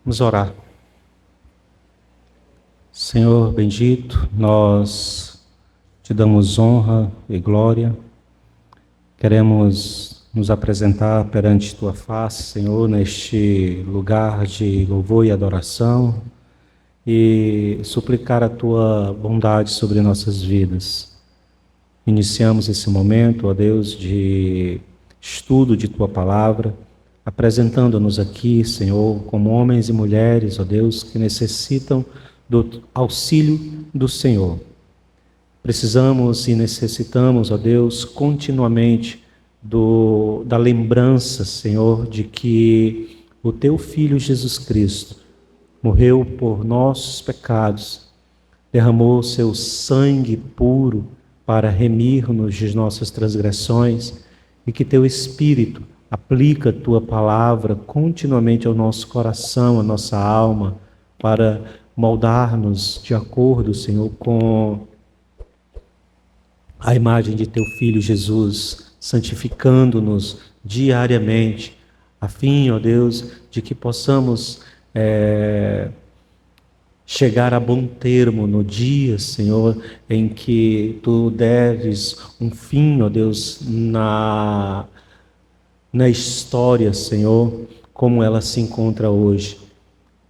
Vamos orar. Senhor bendito, nós te damos honra e glória. Queremos nos apresentar perante tua face, Senhor, neste lugar de louvor e adoração e suplicar a tua bondade sobre nossas vidas. Iniciamos esse momento, ó Deus, de estudo de tua palavra, apresentando-nos aqui, Senhor, como homens e mulheres, ó Deus, que necessitam do auxílio do Senhor. Precisamos e necessitamos, ó Deus, continuamente da lembrança, Senhor, de que o teu Filho Jesus Cristo morreu por nossos pecados, derramou seu sangue puro para remir-nos de nossas transgressões e que teu Espírito aplica a tua palavra continuamente ao nosso coração, à nossa alma, para moldar-nos de acordo, Senhor, com a imagem de teu Filho Jesus, santificando-nos diariamente, a fim, ó Deus, de que possamos chegar a bom termo no dia, Senhor, em que tu deves um fim, ó Deus, na história, Senhor, como ela se encontra hoje.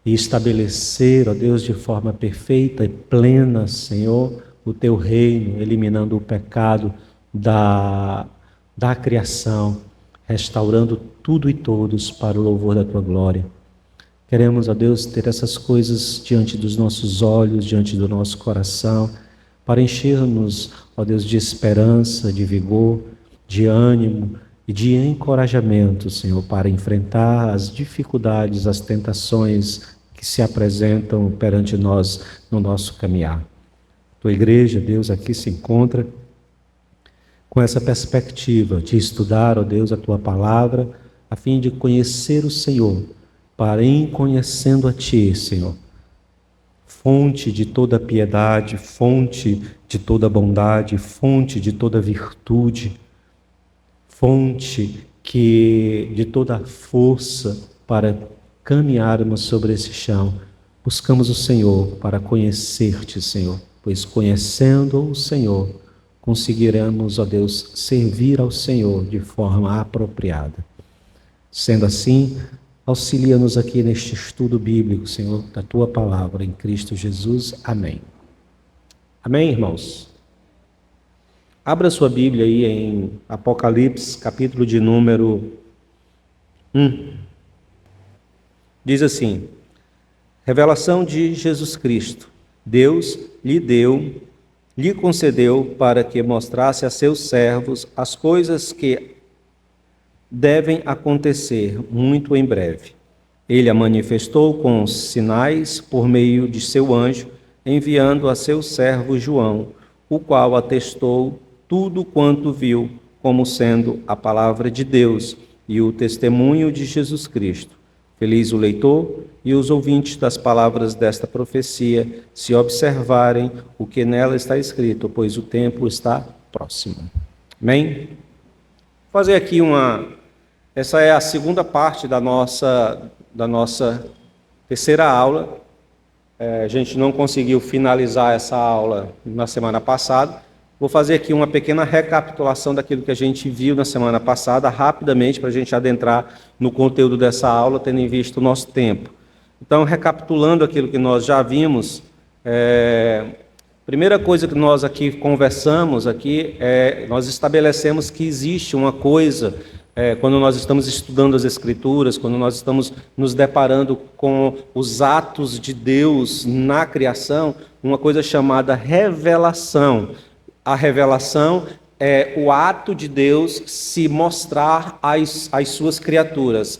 E estabelecer, ó Deus, de forma perfeita e plena, Senhor, o teu reino, eliminando o pecado da criação, restaurando tudo e todos para o louvor da tua glória. Queremos, ó Deus, ter essas coisas diante dos nossos olhos, diante do nosso coração, para encher-nos, ó Deus, de esperança, de vigor, de ânimo e de encorajamento, Senhor, para enfrentar as dificuldades, as tentações que se apresentam perante nós no nosso caminhar. Tua igreja, Deus, aqui se encontra com essa perspectiva de estudar, ó Deus, a tua palavra, a fim de conhecer o Senhor, para em conhecendo a ti, Senhor, fonte de toda piedade, fonte de toda bondade, fonte de toda virtude, fonte de toda força para caminharmos sobre esse chão. Buscamos o Senhor para conhecer-te, Senhor, pois conhecendo o Senhor, conseguiremos, ó Deus, servir ao Senhor de forma apropriada. Sendo assim, auxilia-nos aqui neste estudo bíblico, Senhor, da tua palavra, em Cristo Jesus. Amém. Amém, irmãos? Abra sua Bíblia aí em Apocalipse, capítulo de número 1. Diz assim: revelação de Jesus Cristo. Deus lhe concedeu para que mostrasse a seus servos as coisas que devem acontecer muito em breve. Ele a manifestou com sinais por meio de seu anjo, enviando a seu servo João, o qual atestou tudo quanto viu, como sendo a palavra de Deus e o testemunho de Jesus Cristo. Feliz o leitor e os ouvintes das palavras desta profecia, se observarem o que nela está escrito, pois o tempo está próximo. Amém? Vou fazer aqui essa é a segunda parte da nossa terceira aula. A gente não conseguiu finalizar essa aula na semana passada. Vou fazer aqui uma pequena recapitulação daquilo que a gente viu na semana passada, rapidamente, para a gente adentrar no conteúdo dessa aula, tendo em vista o nosso tempo. Então, recapitulando aquilo que nós já vimos, primeira coisa que nós aqui conversamos, nós estabelecemos que existe uma coisa, quando nós estamos estudando as Escrituras, quando nós estamos nos deparando com os atos de Deus na criação, uma coisa chamada revelação. A revelação é o ato de Deus se mostrar às suas criaturas.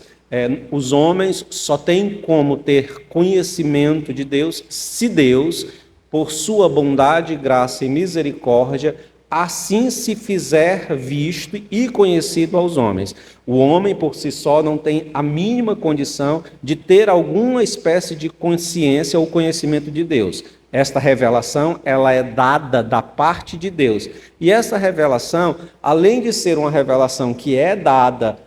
Os homens só têm como ter conhecimento de Deus se Deus, por sua bondade, graça e misericórdia, assim se fizer visto e conhecido aos homens. O homem por si só não tem a mínima condição de ter alguma espécie de consciência ou conhecimento de Deus. Esta revelação, ela é dada da parte de Deus. E essa revelação, além de ser uma revelação que é dada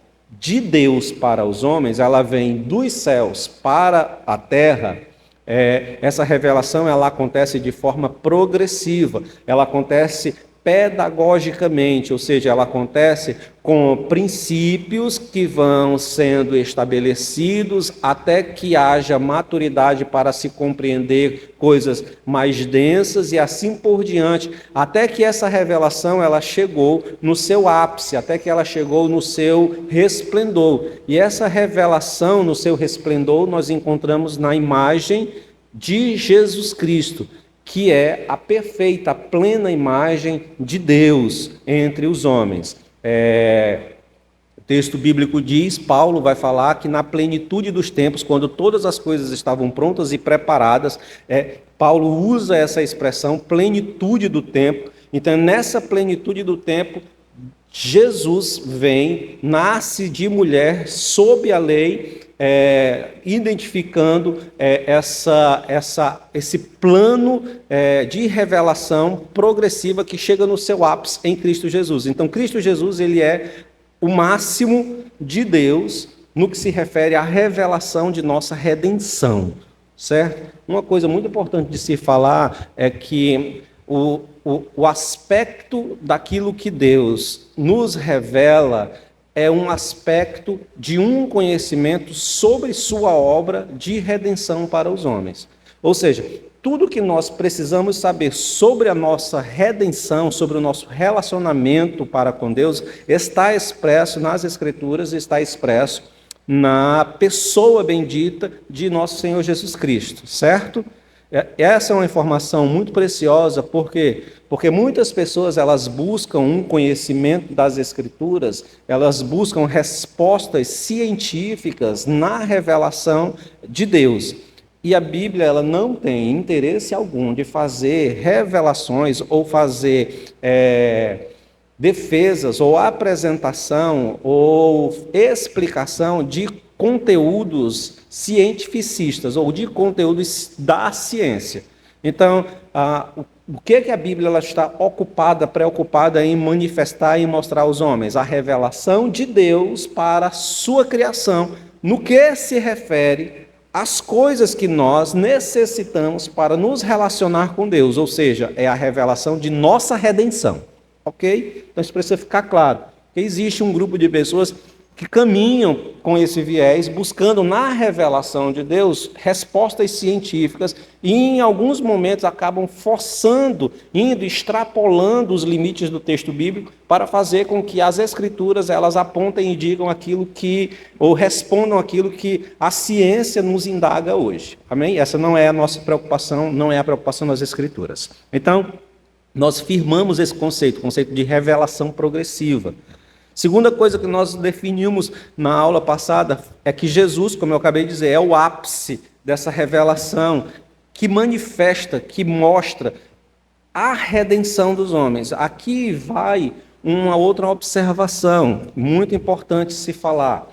de Deus para os homens, ela vem dos céus para a terra. Essa revelação ela acontece de forma progressiva, ela acontece pedagogicamente, ou seja, ela acontece com princípios que vão sendo estabelecidos até que haja maturidade para se compreender coisas mais densas e assim por diante, até que essa revelação ela chegou no seu ápice, até que ela chegou no seu resplendor. E essa revelação no seu resplendor nós encontramos na imagem de Jesus Cristo, que é a perfeita, a plena imagem de Deus entre os homens. O texto bíblico diz, Paulo vai falar que na plenitude dos tempos, quando todas as coisas estavam prontas e preparadas, Paulo usa essa expressão, plenitude do tempo. Então, nessa plenitude do tempo, Jesus vem, nasce de mulher, sob a lei, identificando esse plano de revelação progressiva que chega no seu ápice em Cristo Jesus. Então, Cristo Jesus ele é o máximo de Deus no que se refere à revelação de nossa redenção, certo? Uma coisa muito importante de se falar é que o aspecto daquilo que Deus nos revela é um aspecto de um conhecimento sobre sua obra de redenção para os homens. Ou seja, tudo que nós precisamos saber sobre a nossa redenção, sobre o nosso relacionamento para com Deus, está expresso nas Escrituras, está expresso na pessoa bendita de nosso Senhor Jesus Cristo, certo? Essa é uma informação muito preciosa, porque muitas pessoas elas buscam um conhecimento das Escrituras, elas buscam respostas científicas na revelação de Deus. E a Bíblia ela não tem interesse algum de fazer revelações ou fazer defesas ou apresentação ou explicação de conteúdos cientificistas ou de conteúdos da ciência. Então, o que a Bíblia ela está preocupada em manifestar e mostrar aos homens? A revelação de Deus para a sua criação, no que se refere às coisas que nós necessitamos para nos relacionar com Deus, ou seja, é a revelação de nossa redenção, ok? Então isso precisa ficar claro, que existe um grupo de pessoas que caminham com esse viés, buscando na revelação de Deus respostas científicas e em alguns momentos acabam forçando, extrapolando os limites do texto bíblico para fazer com que as Escrituras elas apontem e digam aquilo que, ou respondam aquilo que a ciência nos indaga hoje. Amém? Essa não é a nossa preocupação, não é a preocupação das Escrituras. Então, nós firmamos esse conceito, o conceito de revelação progressiva. Segunda coisa que nós definimos na aula passada é que Jesus, como eu acabei de dizer, é o ápice dessa revelação que manifesta, que mostra a redenção dos homens. Aqui vai uma outra observação muito importante se falar.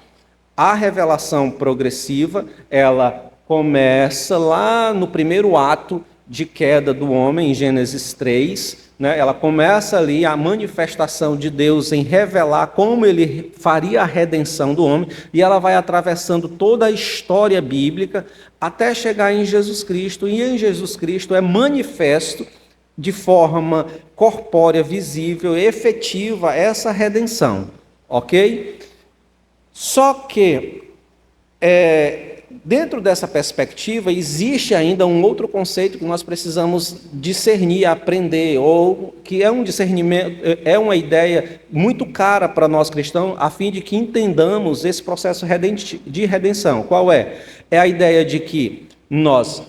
A revelação progressiva, ela começa lá no primeiro ato de queda do homem, em Gênesis 3, ela começa ali a manifestação de Deus em revelar como ele faria a redenção do homem, e ela vai atravessando toda a história bíblica até chegar em Jesus Cristo, e em Jesus Cristo é manifesto de forma corpórea, visível, efetiva essa redenção, ok? Só que dentro dessa perspectiva, existe ainda um outro conceito que nós precisamos discernir, aprender, ou que é um discernimento, é uma ideia muito cara para nós cristãos, a fim de que entendamos esse processo de redenção. Qual é? É a ideia de que nós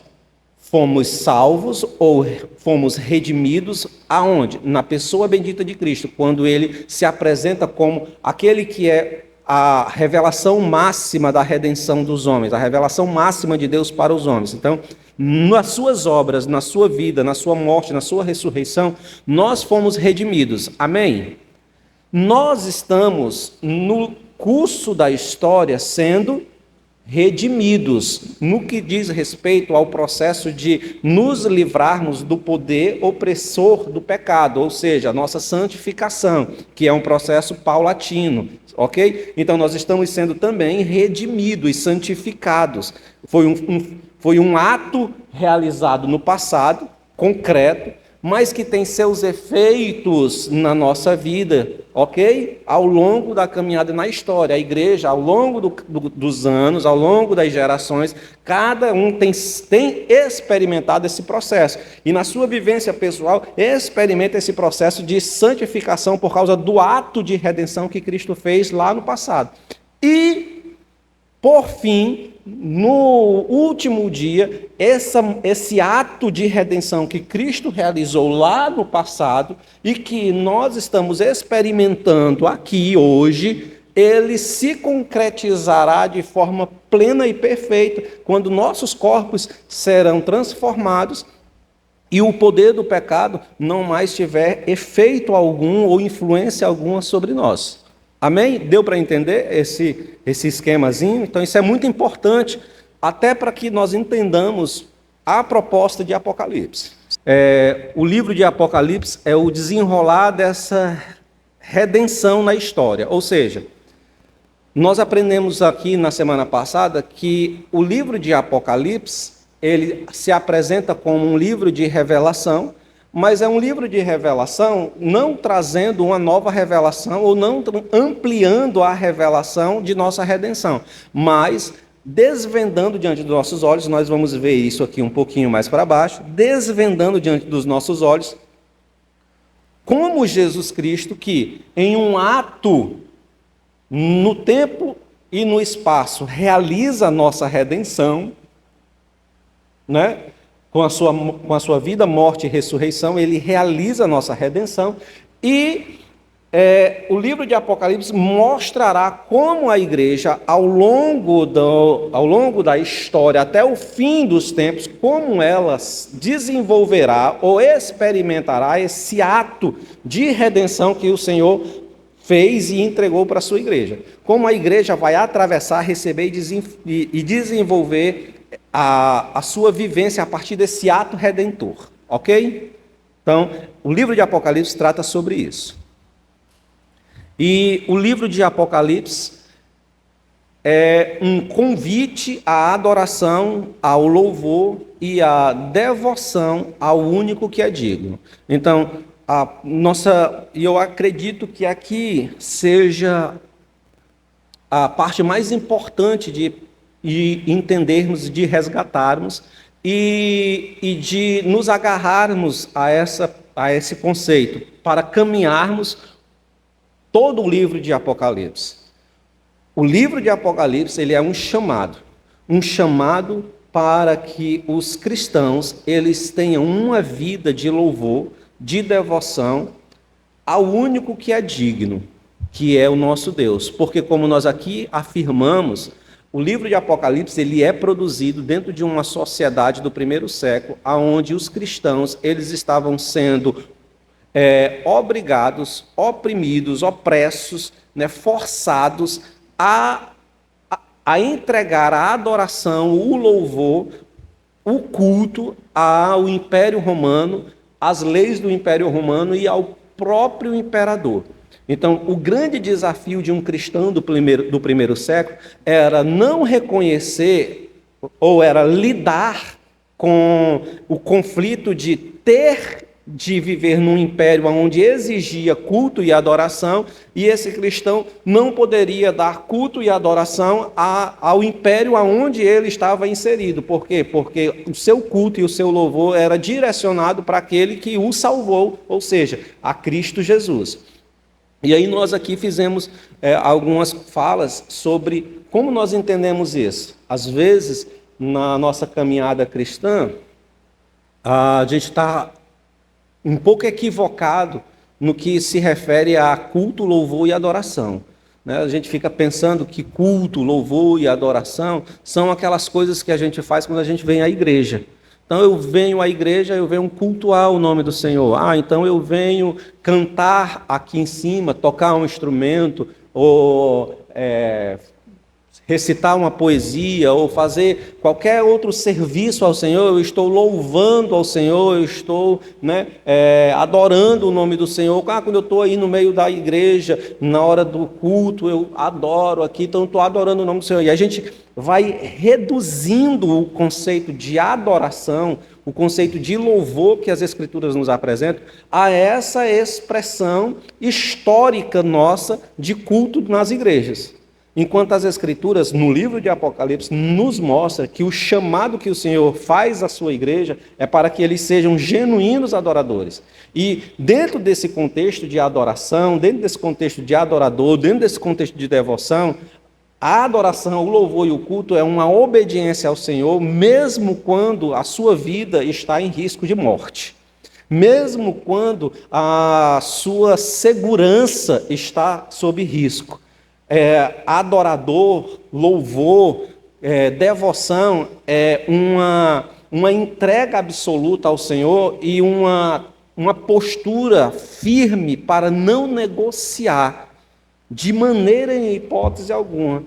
fomos salvos ou fomos redimidos aonde? Na pessoa bendita de Cristo, quando ele se apresenta como aquele que é a revelação máxima da redenção dos homens, a revelação máxima de Deus para os homens. Então, nas suas obras, na sua vida, na sua morte, na sua ressurreição, nós fomos redimidos. Amém? Nós estamos no curso da história sendo redimidos, no que diz respeito ao processo de nos livrarmos do poder opressor do pecado, ou seja, a nossa santificação, que é um processo paulatino, ok? Então nós estamos sendo também redimidos e santificados. Foi um ato realizado no passado, concreto, mas que tem seus efeitos na nossa vida, ok? Ao longo da caminhada na história. A igreja, ao longo dos anos, ao longo das gerações, cada um tem experimentado esse processo. E na sua vivência pessoal, experimenta esse processo de santificação por causa do ato de redenção que Cristo fez lá no passado. E, por fim, no último dia, esse ato de redenção que Cristo realizou lá no passado e que nós estamos experimentando aqui hoje, ele se concretizará de forma plena e perfeita quando nossos corpos serão transformados e o poder do pecado não mais tiver efeito algum ou influência alguma sobre nós. Amém? Deu para entender esse esquemazinho? Então isso é muito importante, até para que nós entendamos a proposta de Apocalipse. O livro de Apocalipse é o desenrolar dessa redenção na história. Ou seja, nós aprendemos aqui na semana passada que o livro de Apocalipse, ele se apresenta como um livro de revelação, mas é um livro de revelação não trazendo uma nova revelação ou não ampliando a revelação de nossa redenção, mas desvendando diante dos nossos olhos, nós vamos ver isso aqui um pouquinho mais para baixo, desvendando diante dos nossos olhos, como Jesus Cristo, que em um ato no tempo e no espaço realiza a nossa redenção, né? Com a sua vida, morte e ressurreição, ele realiza a nossa redenção. E o livro de Apocalipse mostrará como a igreja, ao longo da história, até o fim dos tempos, como ela desenvolverá ou experimentará esse ato de redenção que o Senhor fez e entregou para a sua igreja. Como a igreja vai atravessar, receber e desenvolver a sua vivência a partir desse ato redentor, ok? Então, o livro de Apocalipse trata sobre isso. E o livro de Apocalipse é um convite à adoração, ao louvor e à devoção ao único que é digno. Então, eu acredito que aqui seja a parte mais importante de entendermos, de resgatarmos e de nos agarrarmos a esse conceito para caminharmos todo o livro de Apocalipse. O livro de Apocalipse, ele é um chamado para que os cristãos eles tenham uma vida de louvor, de devoção ao único que é digno, que é o nosso Deus. Porque como nós aqui afirmamos, o livro de Apocalipse ele é produzido dentro de uma sociedade do primeiro século, onde os cristãos eles estavam sendo obrigados, oprimidos, opressos, né, forçados a entregar a adoração, o louvor, o culto ao Império Romano, às leis do Império Romano e ao próprio imperador. Então, o grande desafio de um cristão do primeiro século era não reconhecer, ou era lidar com o conflito de ter de viver num império onde exigia culto e adoração, e esse cristão não poderia dar culto e adoração ao império aonde ele estava inserido. Por quê? Porque o seu culto e o seu louvor era direcionado para aquele que o salvou, ou seja, a Cristo Jesus. E aí nós aqui fizemos algumas falas sobre como nós entendemos isso. Às vezes, na nossa caminhada cristã, a gente está um pouco equivocado no que se refere a culto, louvor e adoração. Né? A gente fica pensando que culto, louvor e adoração são aquelas coisas que a gente faz quando a gente vem à igreja. Então eu venho à igreja, eu venho cultuar o nome do Senhor. Então eu venho cantar aqui em cima, tocar um instrumento, ou recitar uma poesia ou fazer qualquer outro serviço ao Senhor, eu estou louvando ao Senhor, eu estou adorando o nome do Senhor. Quando eu estou aí no meio da igreja, na hora do culto, eu adoro aqui, então eu estou adorando o nome do Senhor. E a gente vai reduzindo o conceito de adoração, o conceito de louvor que as Escrituras nos apresentam, a essa expressão histórica nossa de culto nas igrejas. Enquanto as Escrituras, no livro de Apocalipse, nos mostra que o chamado que o Senhor faz à sua igreja é para que eles sejam genuínos adoradores. E dentro desse contexto de adoração, dentro desse contexto de adorador, dentro desse contexto de devoção, a adoração, o louvor e o culto é uma obediência ao Senhor, mesmo quando a sua vida está em risco de morte. Mesmo quando a sua segurança está sob risco. Adorador, louvor, devoção é uma entrega absoluta ao Senhor e uma postura firme para não negociar, de maneira e hipótese alguma,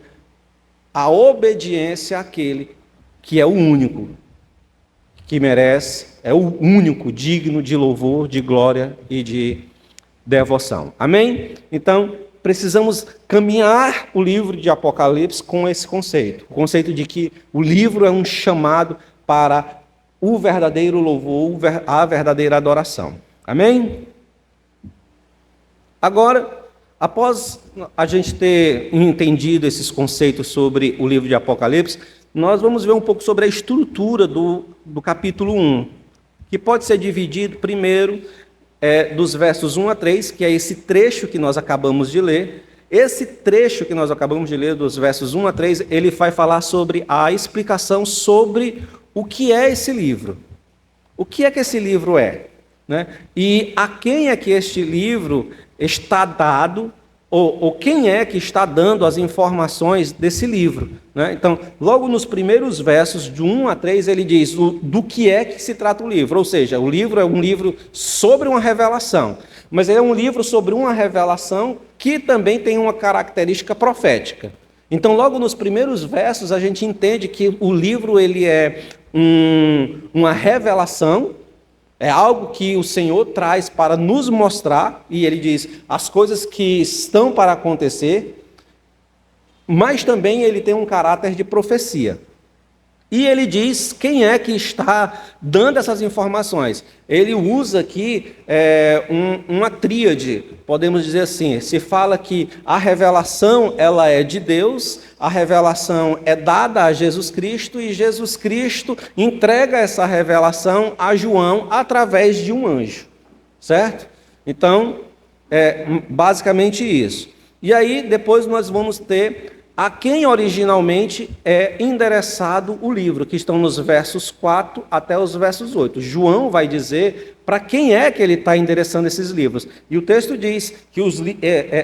a obediência àquele que é o único, que merece, é o único digno de louvor, de glória e de devoção. Amém? Então, precisamos caminhar o livro de Apocalipse com esse conceito. O conceito de que o livro é um chamado para o verdadeiro louvor, a verdadeira adoração. Amém? Agora, após a gente ter entendido esses conceitos sobre o livro de Apocalipse, nós vamos ver um pouco sobre a estrutura do capítulo 1, que pode ser dividido primeiro dos versos 1 a 3, que é esse trecho que nós acabamos de ler. Esse trecho que nós acabamos de ler, dos versos 1 a 3, ele vai falar sobre a explicação sobre o que é esse livro. O que é que esse livro é? Né? E a quem é que este livro está dado, ou quem é que está dando as informações desse livro. Né? Então, logo nos primeiros versos, de 1 a 3, ele diz do que é que se trata o livro. Ou seja, o livro é um livro sobre uma revelação, mas ele é um livro sobre uma revelação que também tem uma característica profética. Então, logo nos primeiros versos, a gente entende que o livro ele é uma revelação, é algo que o Senhor traz para nos mostrar, e ele diz as coisas que estão para acontecer, mas também ele tem um caráter de profecia. E ele diz quem é que está dando essas informações. Ele usa aqui uma tríade, podemos dizer assim. Se fala que a revelação ela é de Deus, a revelação é dada a Jesus Cristo, e Jesus Cristo entrega essa revelação a João através de um anjo. Certo? Então, basicamente isso. E aí, depois nós vamos ter a quem originalmente é endereçado o livro, que estão nos versos 4 até os versos 8. João vai dizer para quem é que ele está endereçando esses livros. E o texto diz que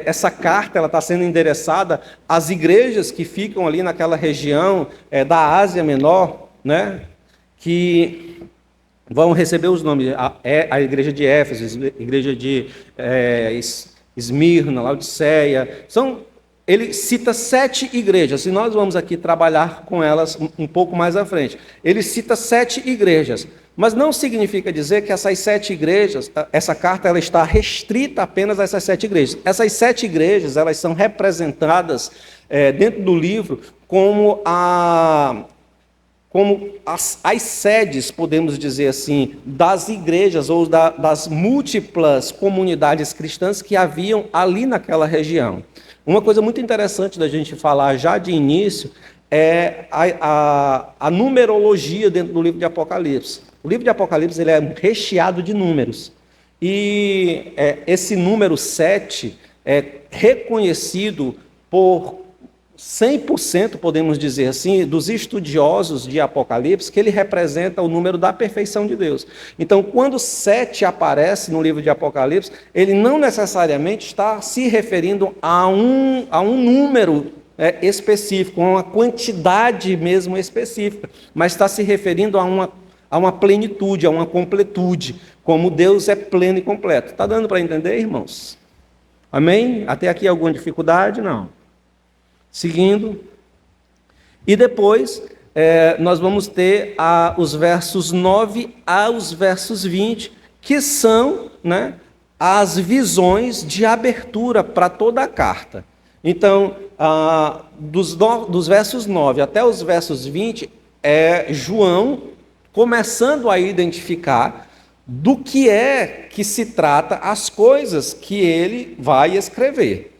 essa carta ela está sendo endereçada às igrejas que ficam ali naquela região da Ásia Menor, né, que vão receber os nomes. A igreja de Éfeso, a igreja de Esmirna, Laodiceia, ele cita 7 igrejas, e nós vamos aqui trabalhar com elas um pouco mais à frente. Ele cita 7 igrejas, mas não significa dizer que essas 7 igrejas, essa carta ela está restrita apenas a essas 7 igrejas. Essas 7 igrejas elas são representadas dentro do livro como as sedes, podemos dizer assim, das igrejas ou das múltiplas comunidades cristãs que haviam ali naquela região. Uma coisa muito interessante da gente falar já de início é a numerologia dentro do livro de Apocalipse. O livro de Apocalipse ele é recheado de números. E esse número 7 é reconhecido por 100%, podemos dizer assim, dos estudiosos de Apocalipse, que ele representa o número da perfeição de Deus. Então, quando 7 aparece no livro de Apocalipse, ele não necessariamente está se referindo a um número específico, a uma quantidade mesmo específica, mas está se referindo a uma plenitude, a uma completude, como Deus é pleno e completo. Está dando para entender, irmãos? Amém? Até aqui alguma dificuldade? Não. Seguindo, E depois nós vamos ter os versos 9 aos versos 20, que são, né, as visões de abertura para toda a carta. Então, dos versos 9 até os versos 20, é João começando a identificar do que é que se trata as coisas que ele vai escrever.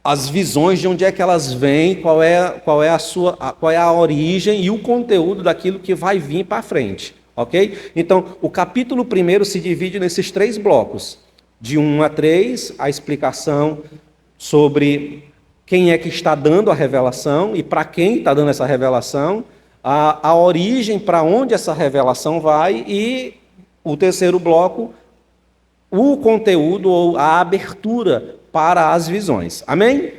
As visões, de onde é que elas vêm, qual é a origem e o conteúdo daquilo que vai vir para frente, ok? Então, o capítulo 1 se divide nesses 3 blocos, de 1 a 3, a explicação sobre quem é que está dando a revelação e para quem está dando essa revelação, a origem, para onde essa revelação vai, e o terceiro bloco, o conteúdo ou a abertura para as visões. Amém?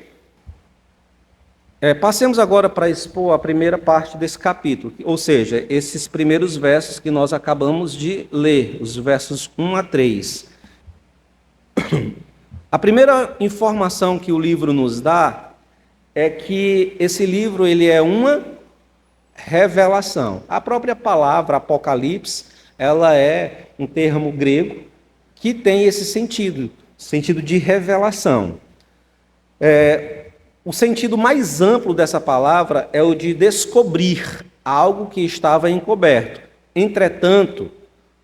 Passemos agora para expor a primeira parte desse capítulo, ou seja, esses primeiros versos que nós acabamos de ler, os versos 1 a 3. A primeira informação que o livro nos dá é que esse livro ele é uma revelação. A própria palavra Apocalipse, ela é um termo grego que tem esse sentido de revelação. O sentido mais amplo dessa palavra é o de descobrir algo que estava encoberto. Entretanto,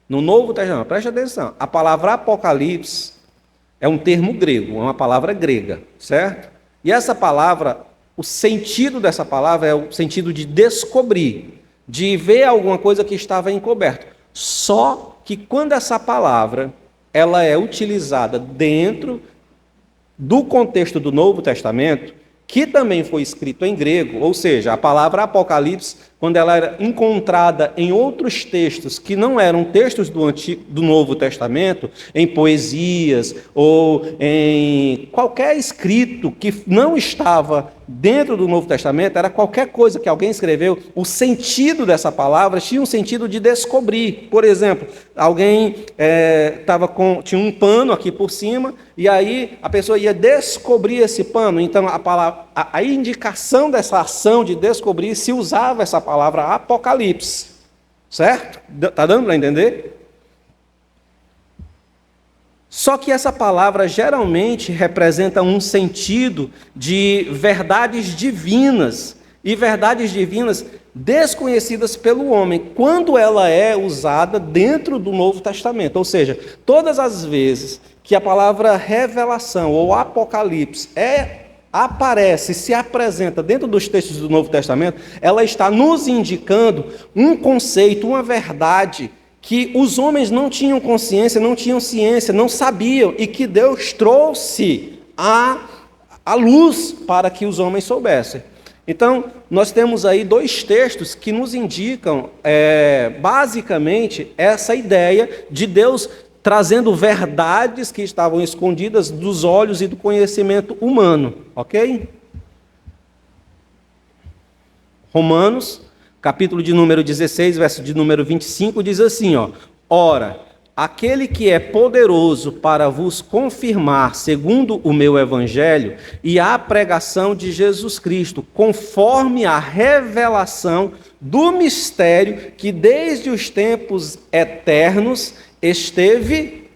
no Novo Testamento, preste atenção, a palavra Apocalipse é um termo grego, é uma palavra grega, certo? E essa palavra, o sentido dessa palavra é o sentido de descobrir, de ver alguma coisa que estava encoberto. Só que quando essa palavra ela é utilizada dentro do contexto do Novo Testamento, que também foi escrito em grego, ou seja, a palavra Apocalipse, quando ela era encontrada em outros textos que não eram textos do Novo Testamento, em poesias ou em qualquer escrito que não estava dentro do Novo Testamento, era qualquer coisa que alguém escreveu, o sentido dessa palavra tinha um sentido de descobrir. Por exemplo, alguém tinha um pano aqui por cima, e aí a pessoa ia descobrir esse pano. Então, a indicação dessa ação de descobrir se usava essa palavra Apocalipse. Certo? Está dando para entender? Só que essa palavra geralmente representa um sentido de verdades divinas, e verdades divinas desconhecidas pelo homem, quando ela é usada dentro do Novo Testamento. Ou seja, todas as vezes que a palavra revelação ou apocalipse aparece, se apresenta dentro dos textos do Novo Testamento, ela está nos indicando um conceito, uma verdade que os homens não tinham consciência, não tinham ciência, não sabiam, e que Deus trouxe à luz para que os homens soubessem. Então, nós temos aí 2 textos que nos indicam, basicamente, essa ideia de Deus trazendo verdades que estavam escondidas dos olhos e do conhecimento humano, ok? Romanos, capítulo de número 16, verso de número 25, diz assim, Ora, aquele que é poderoso para vos confirmar, segundo o meu evangelho, e a pregação de Jesus Cristo, conforme a revelação do mistério que desde os tempos eternos esteve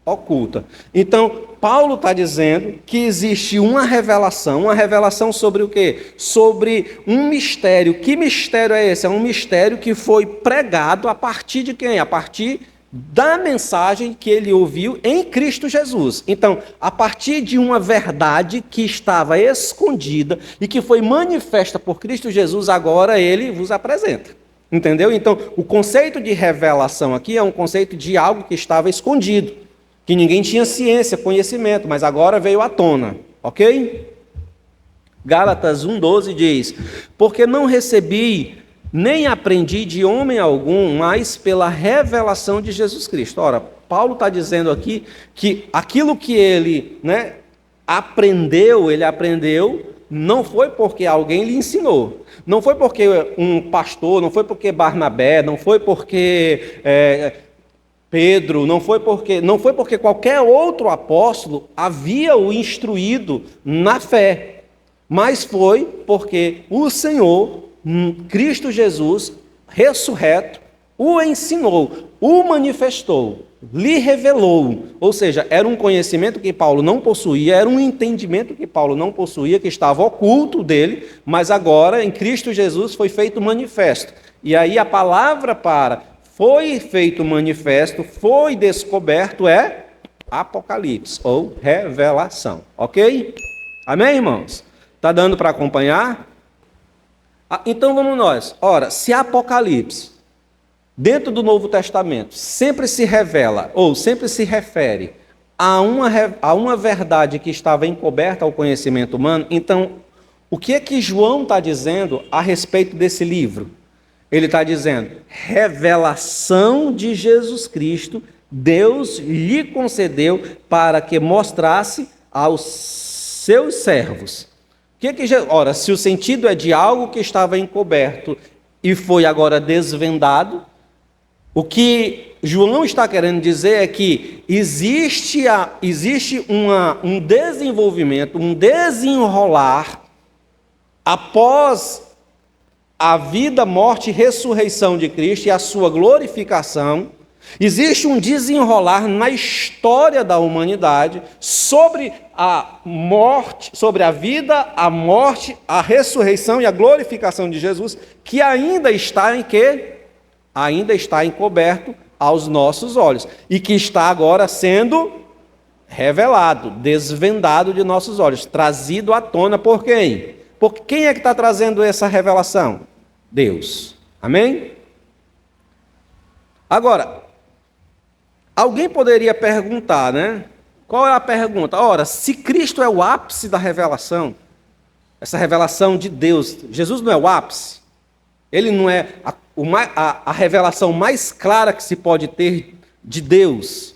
oculta. Então, Paulo está dizendo que existe uma revelação sobre o quê? Sobre um mistério. Que mistério é esse? É um mistério que foi pregado a partir de quem? A partir da mensagem que ele ouviu em Cristo Jesus. Então, a partir de uma verdade que estava escondida e que foi manifesta por Cristo Jesus, agora ele vos apresenta. Entendeu? Então, o conceito de revelação aqui é um conceito de algo que estava escondido, que ninguém tinha ciência, conhecimento, mas agora veio à tona, ok? Gálatas 1,12 diz, porque não recebi nem aprendi de homem algum, mas pela revelação de Jesus Cristo. Ora, Paulo está dizendo aqui que aquilo que ele aprendeu, não foi porque alguém lhe ensinou, não foi porque um pastor, não foi porque Barnabé, não foi porque Pedro, não foi porque qualquer outro apóstolo havia o instruído na fé, mas foi porque o Senhor Cristo Jesus, ressurreto, o ensinou, o manifestou, lhe revelou. Ou seja, era um conhecimento que Paulo não possuía, era um entendimento que Paulo não possuía, que estava oculto dele, mas agora em Cristo Jesus foi feito manifesto. E aí a palavra para foi feito manifesto, foi descoberto é Apocalipse ou revelação. Ok? Amém, irmãos? Está dando para acompanhar? Então vamos nós. Ora, se Apocalipse, dentro do Novo Testamento, sempre se revela, ou sempre se refere a uma verdade que estava encoberta ao conhecimento humano, então, o que é que João está dizendo a respeito desse livro? Ele está dizendo, revelação de Jesus Cristo, Deus lhe concedeu para que mostrasse aos seus servos. Ora, se o sentido é de algo que estava encoberto e foi agora desvendado, o que João está querendo dizer é que existe um desenvolvimento, um desenrolar após a vida, morte e ressurreição de Cristo e a sua glorificação. Existe um desenrolar na história da humanidade sobre a morte, sobre a vida, a morte, a ressurreição e a glorificação de Jesus, que ainda está em quê? Ainda está encoberto aos nossos olhos e que está agora sendo revelado, desvendado de nossos olhos, trazido à tona por quem? Por quem é que está trazendo essa revelação? Deus. Amém? Agora, alguém poderia perguntar, né? Qual é a pergunta? Ora, se Cristo é o ápice da revelação, essa revelação de Deus, Jesus não é o ápice? Ele não é a revelação mais clara que se pode ter de Deus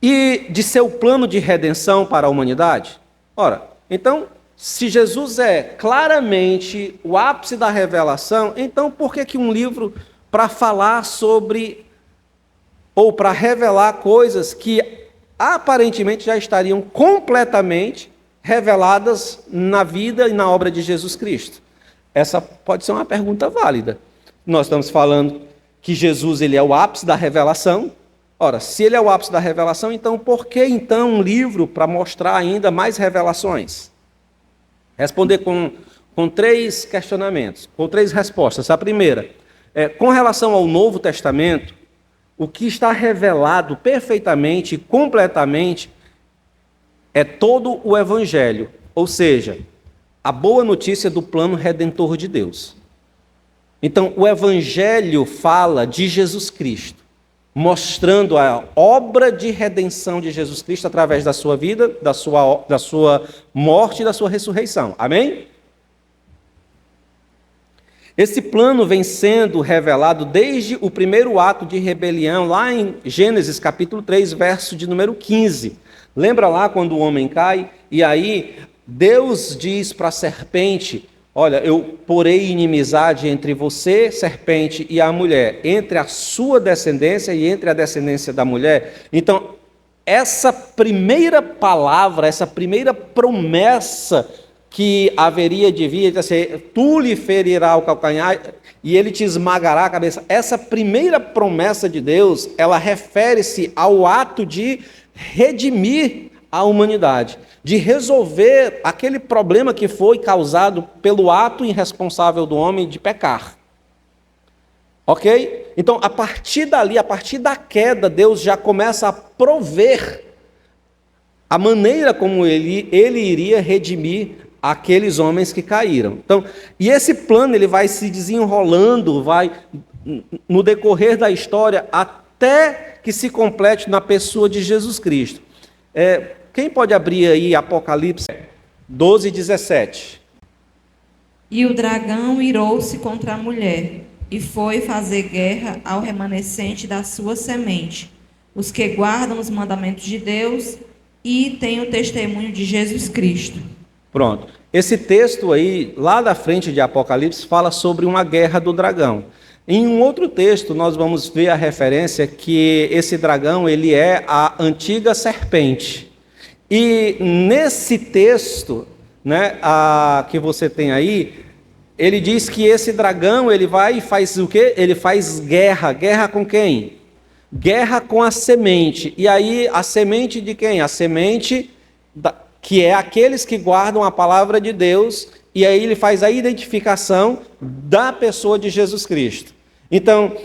e de seu plano de redenção para a humanidade? Ora, então, se Jesus é claramente o ápice da revelação, então por que um livro para falar sobre ou para revelar coisas que aparentemente já estariam completamente reveladas na vida e na obra de Jesus Cristo? Essa pode ser uma pergunta válida. Nós estamos falando que Jesus ele é o ápice da revelação. Ora, se ele é o ápice da revelação, então por que então um livro para mostrar ainda mais revelações? Responder com 3 questionamentos, com 3 respostas. A primeira, com relação ao Novo Testamento, o que está revelado perfeitamente e completamente é todo o Evangelho, ou seja, a boa notícia do plano redentor de Deus. Então, o Evangelho fala de Jesus Cristo, mostrando a obra de redenção de Jesus Cristo através da sua vida, da sua morte e da sua ressurreição. Amém? Esse plano vem sendo revelado desde o primeiro ato de rebelião, lá em Gênesis capítulo 3, verso de número 15. Lembra lá quando o homem cai? E aí Deus diz para a serpente, olha, eu porei inimizade entre você, serpente, e a mulher, entre a sua descendência e entre a descendência da mulher. Então, essa primeira palavra, essa primeira promessa que haveria de vir, tu lhe ferirá o calcanhar e ele te esmagará a cabeça. Essa primeira promessa de Deus, ela refere-se ao ato de redimir a humanidade, de resolver aquele problema que foi causado pelo ato irresponsável do homem de pecar. Ok? Então, a partir dali, a partir da queda, Deus já começa a prover a maneira como ele iria redimir aqueles homens que caíram. Então, e esse plano ele vai se desenrolando, vai no decorrer da história até que se complete na pessoa de Jesus Cristo. Quem pode abrir aí Apocalipse 12, 17? E o dragão irou-se contra a mulher, e foi fazer guerra ao remanescente da sua semente, os que guardam os mandamentos de Deus e têm o testemunho de Jesus Cristo. Pronto. Esse texto aí, lá da frente de Apocalipse, fala sobre uma guerra do dragão. Em um outro texto, nós vamos ver a referência que esse dragão, ele é a antiga serpente. E nesse texto, né, que você tem aí, ele diz que esse dragão, ele vai e faz o quê? Ele faz guerra. Guerra com quem? Guerra com a semente. E aí, a semente de quem? A semente que é aqueles que guardam a palavra de Deus. E aí ele faz a identificação da pessoa de Jesus Cristo. Então,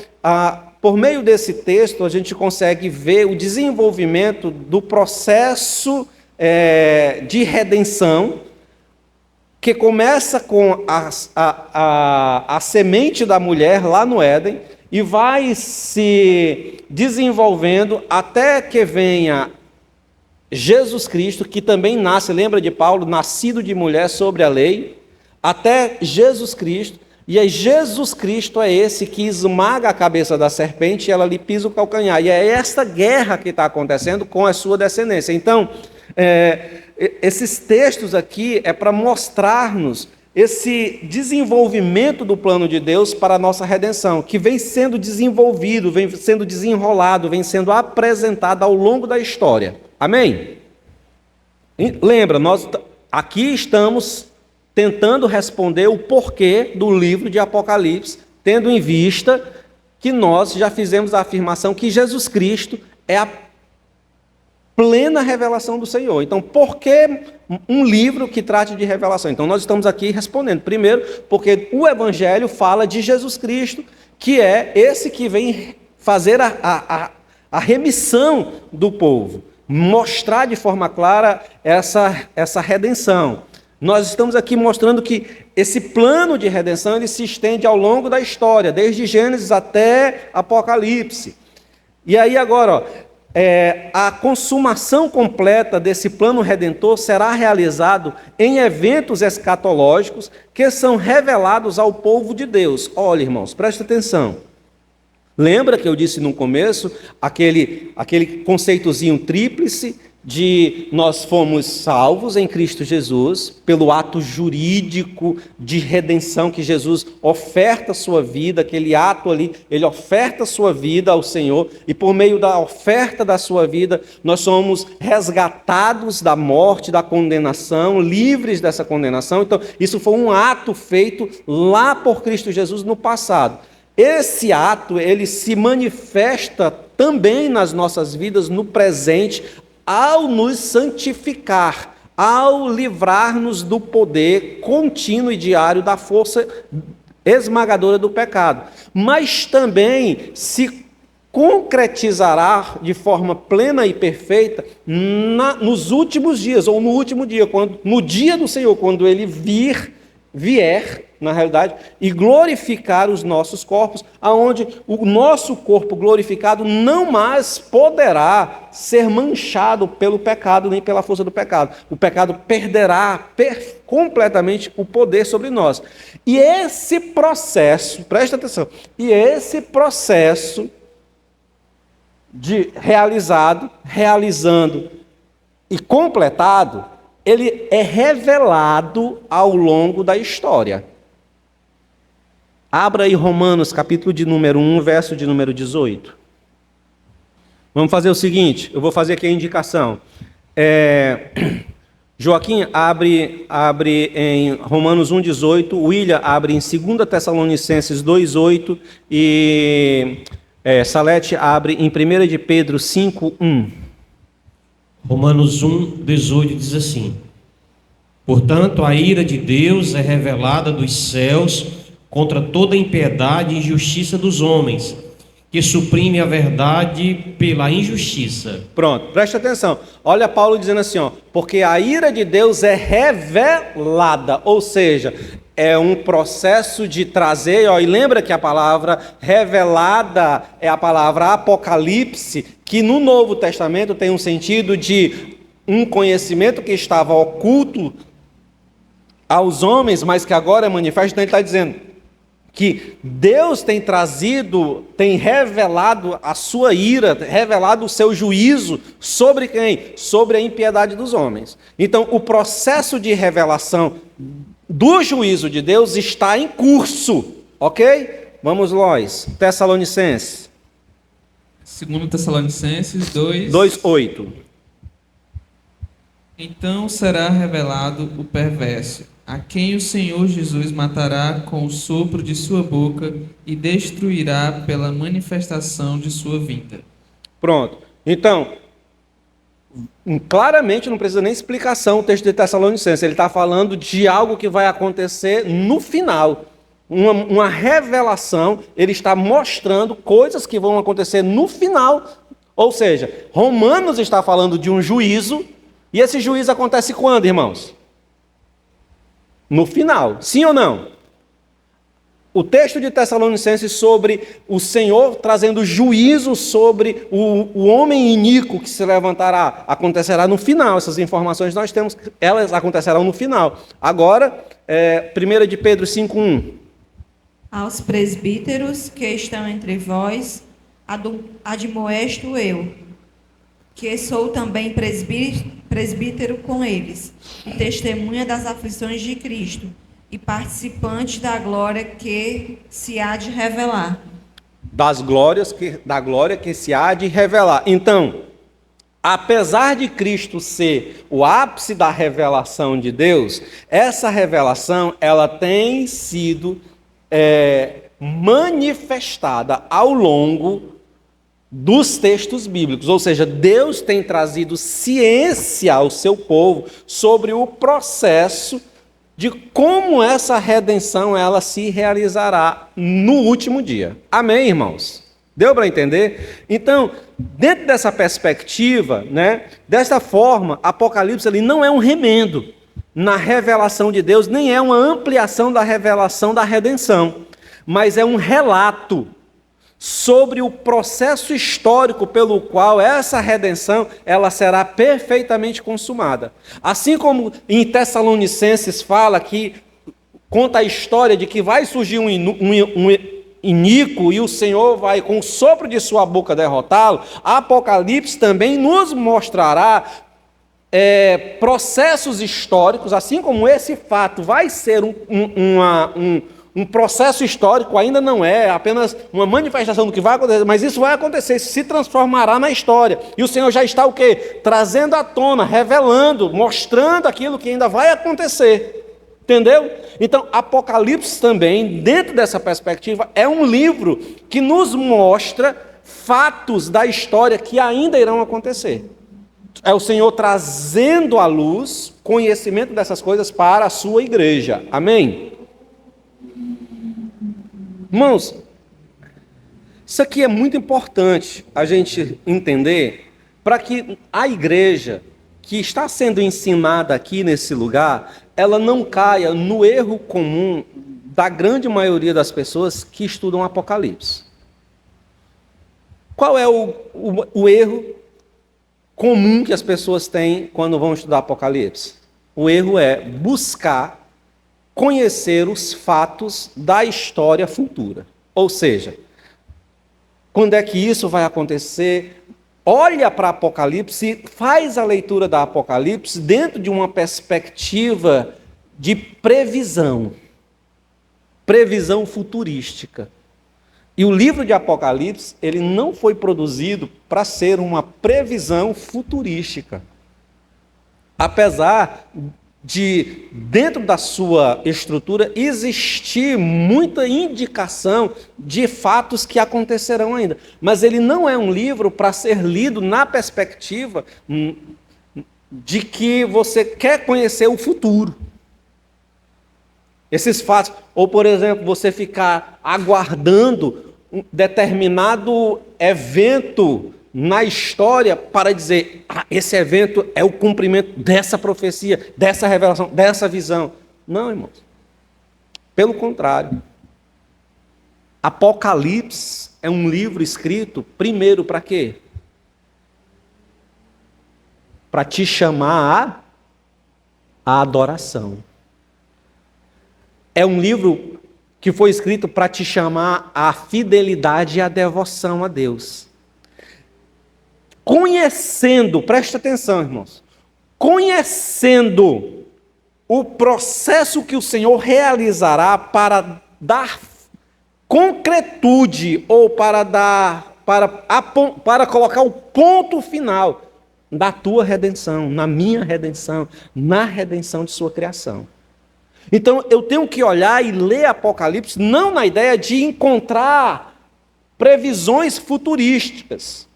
por meio desse texto, a gente consegue ver o desenvolvimento do processo de redenção, que começa com a semente da mulher lá no Éden e vai se desenvolvendo até que venha Jesus Cristo, que também nasce, lembra de Paulo, nascido de mulher sobre a lei, até Jesus Cristo, e aí Jesus Cristo é esse que esmaga a cabeça da serpente e ela lhe pisa o calcanhar, e é esta guerra que está acontecendo com a sua descendência. Então, esses textos aqui é para mostrar-nos esse desenvolvimento do plano de Deus para a nossa redenção, que vem sendo desenvolvido, vem sendo desenrolado, vem sendo apresentado ao longo da história. Amém? Lembra, nós aqui estamos tentando responder o porquê do livro de Apocalipse, tendo em vista que nós já fizemos a afirmação que Jesus Cristo é a plena revelação do Senhor. Então, por que um livro que trate de revelação? Então, nós estamos aqui respondendo. Primeiro, porque o Evangelho fala de Jesus Cristo, que é esse que vem fazer a remissão do povo, mostrar de forma clara essa redenção. Nós estamos aqui mostrando que esse plano de redenção ele se estende ao longo da história, desde Gênesis até Apocalipse. E aí agora, a consumação completa desse plano redentor será realizado em eventos escatológicos que são revelados ao povo de Deus. Olha, irmãos, presta atenção. Lembra que eu disse no começo aquele conceitozinho tríplice de nós fomos salvos em Cristo Jesus pelo ato jurídico de redenção que Jesus oferta a sua vida, aquele ato ali, ele oferta a sua vida ao Senhor e por meio da oferta da sua vida nós somos resgatados da morte, da condenação, livres dessa condenação. Então isso foi um ato feito lá por Cristo Jesus no passado. Esse ato ele se manifesta também nas nossas vidas no presente, ao nos santificar, ao livrar-nos do poder contínuo e diário da força esmagadora do pecado. Mas também se concretizará de forma plena e perfeita nos últimos dias, ou no último dia, no dia do Senhor, quando Ele vier, na realidade, e glorificar os nossos corpos, aonde o nosso corpo glorificado não mais poderá ser manchado pelo pecado, nem pela força do pecado. O pecado perderá completamente o poder sobre nós. E esse processo, presta atenção, e esse processo de realizando e completado, ele é revelado ao longo da história. Abra aí Romanos, capítulo de número 1, verso de número 18. Vamos fazer o seguinte, eu vou fazer aqui a indicação. Joaquim abre em Romanos 1, 18, William abre em 2 Tessalonicenses 2, 8 e Salete abre em 1 de Pedro 5, 1. Romanos 1, 18 diz assim: portanto, a ira de Deus é revelada dos céus contra toda impiedade e injustiça dos homens, que suprime a verdade pela injustiça. Pronto, preste atenção. Olha Paulo dizendo assim, porque a ira de Deus é revelada, ou seja, é um processo de trazer, e lembra que a palavra revelada é a palavra apocalipse, que no Novo Testamento tem um sentido de um conhecimento que estava oculto aos homens, mas que agora é manifesto. Então ele está dizendo que Deus tem revelado a sua ira, revelado o seu juízo sobre quem? Sobre a impiedade dos homens. Então, o processo de revelação do juízo de Deus está em curso, ok? Vamos, Lois, Tessalonicenses. 2 Tessalonicenses 2:8. Então será revelado o perverso, a quem o Senhor Jesus matará com o sopro de sua boca e destruirá pela manifestação de sua vinda. Pronto. Então, claramente não precisa nem explicação o texto de Tessalonicenses. Ele está falando de algo que vai acontecer no final. Uma revelação, ele está mostrando coisas que vão acontecer no final. Ou seja, Romanos está falando de um juízo, e esse juízo acontece quando, irmãos? No final, sim ou não? O texto de Tessalonicenses sobre o Senhor trazendo juízo sobre o homem iníquo que se levantará, acontecerá no final. Essas informações nós temos, elas acontecerão no final. Agora, 1 de Pedro 5:1. Aos presbíteros que estão entre vós, admoesto eu, que sou também presbítero com eles, e testemunha das aflições de Cristo, e participante da glória que se há de revelar. Da glória que se há de revelar. Então, apesar de Cristo ser o ápice da revelação de Deus, essa revelação ela tem sido manifestada ao longo dos textos bíblicos, ou seja, Deus tem trazido ciência ao seu povo sobre o processo de como essa redenção ela se realizará no último dia. Amém, irmãos? Deu para entender? Então, dentro dessa perspectiva, dessa forma, Apocalipse ele não é um remendo na revelação de Deus, nem é uma ampliação da revelação da redenção, mas é um relato sobre o processo histórico pelo qual essa redenção ela será perfeitamente consumada. Assim como em Tessalonicenses fala que conta a história de que vai surgir um iníquo e o Senhor vai com o sopro de sua boca derrotá-lo, Apocalipse também nos mostrará processos históricos, assim como esse fato vai ser um processo histórico, ainda não é apenas uma manifestação do que vai acontecer, mas isso vai acontecer, isso se transformará na história. E o Senhor já está o quê? Trazendo à tona, revelando, mostrando aquilo que ainda vai acontecer. Entendeu? Então, Apocalipse também, dentro dessa perspectiva, é um livro que nos mostra fatos da história que ainda irão acontecer. É o Senhor trazendo à luz conhecimento dessas coisas para a sua igreja. Amém? Irmãos, isso aqui é muito importante a gente entender para que a igreja que está sendo ensinada aqui nesse lugar, ela não caia no erro comum da grande maioria das pessoas que estudam Apocalipse. Qual é o erro comum que as pessoas têm quando vão estudar Apocalipse? O erro é buscar conhecer os fatos da história futura. Ou seja, quando é que isso vai acontecer? Olha para Apocalipse, faz a leitura da Apocalipse dentro de uma perspectiva de previsão futurística. E o livro de Apocalipse, ele não foi produzido para ser uma previsão futurística. Apesar de, dentro da sua estrutura, existir muita indicação de fatos que acontecerão ainda. Mas ele não é um livro para ser lido na perspectiva de que você quer conhecer o futuro. Esses fatos, ou por exemplo, você ficar aguardando um determinado evento na história para dizer, esse evento é o cumprimento dessa profecia, dessa revelação, dessa visão. Não, irmãos. Pelo contrário. Apocalipse é um livro escrito, primeiro, para quê? Para te chamar à adoração. É um livro que foi escrito para te chamar à fidelidade e à devoção a Deus. Conhecendo, presta atenção, irmãos, conhecendo o processo que o Senhor realizará para dar concretude ou para colocar o ponto final da tua redenção, na minha redenção, na redenção de sua criação. Então eu tenho que olhar e ler Apocalipse não na ideia de encontrar previsões futurísticas.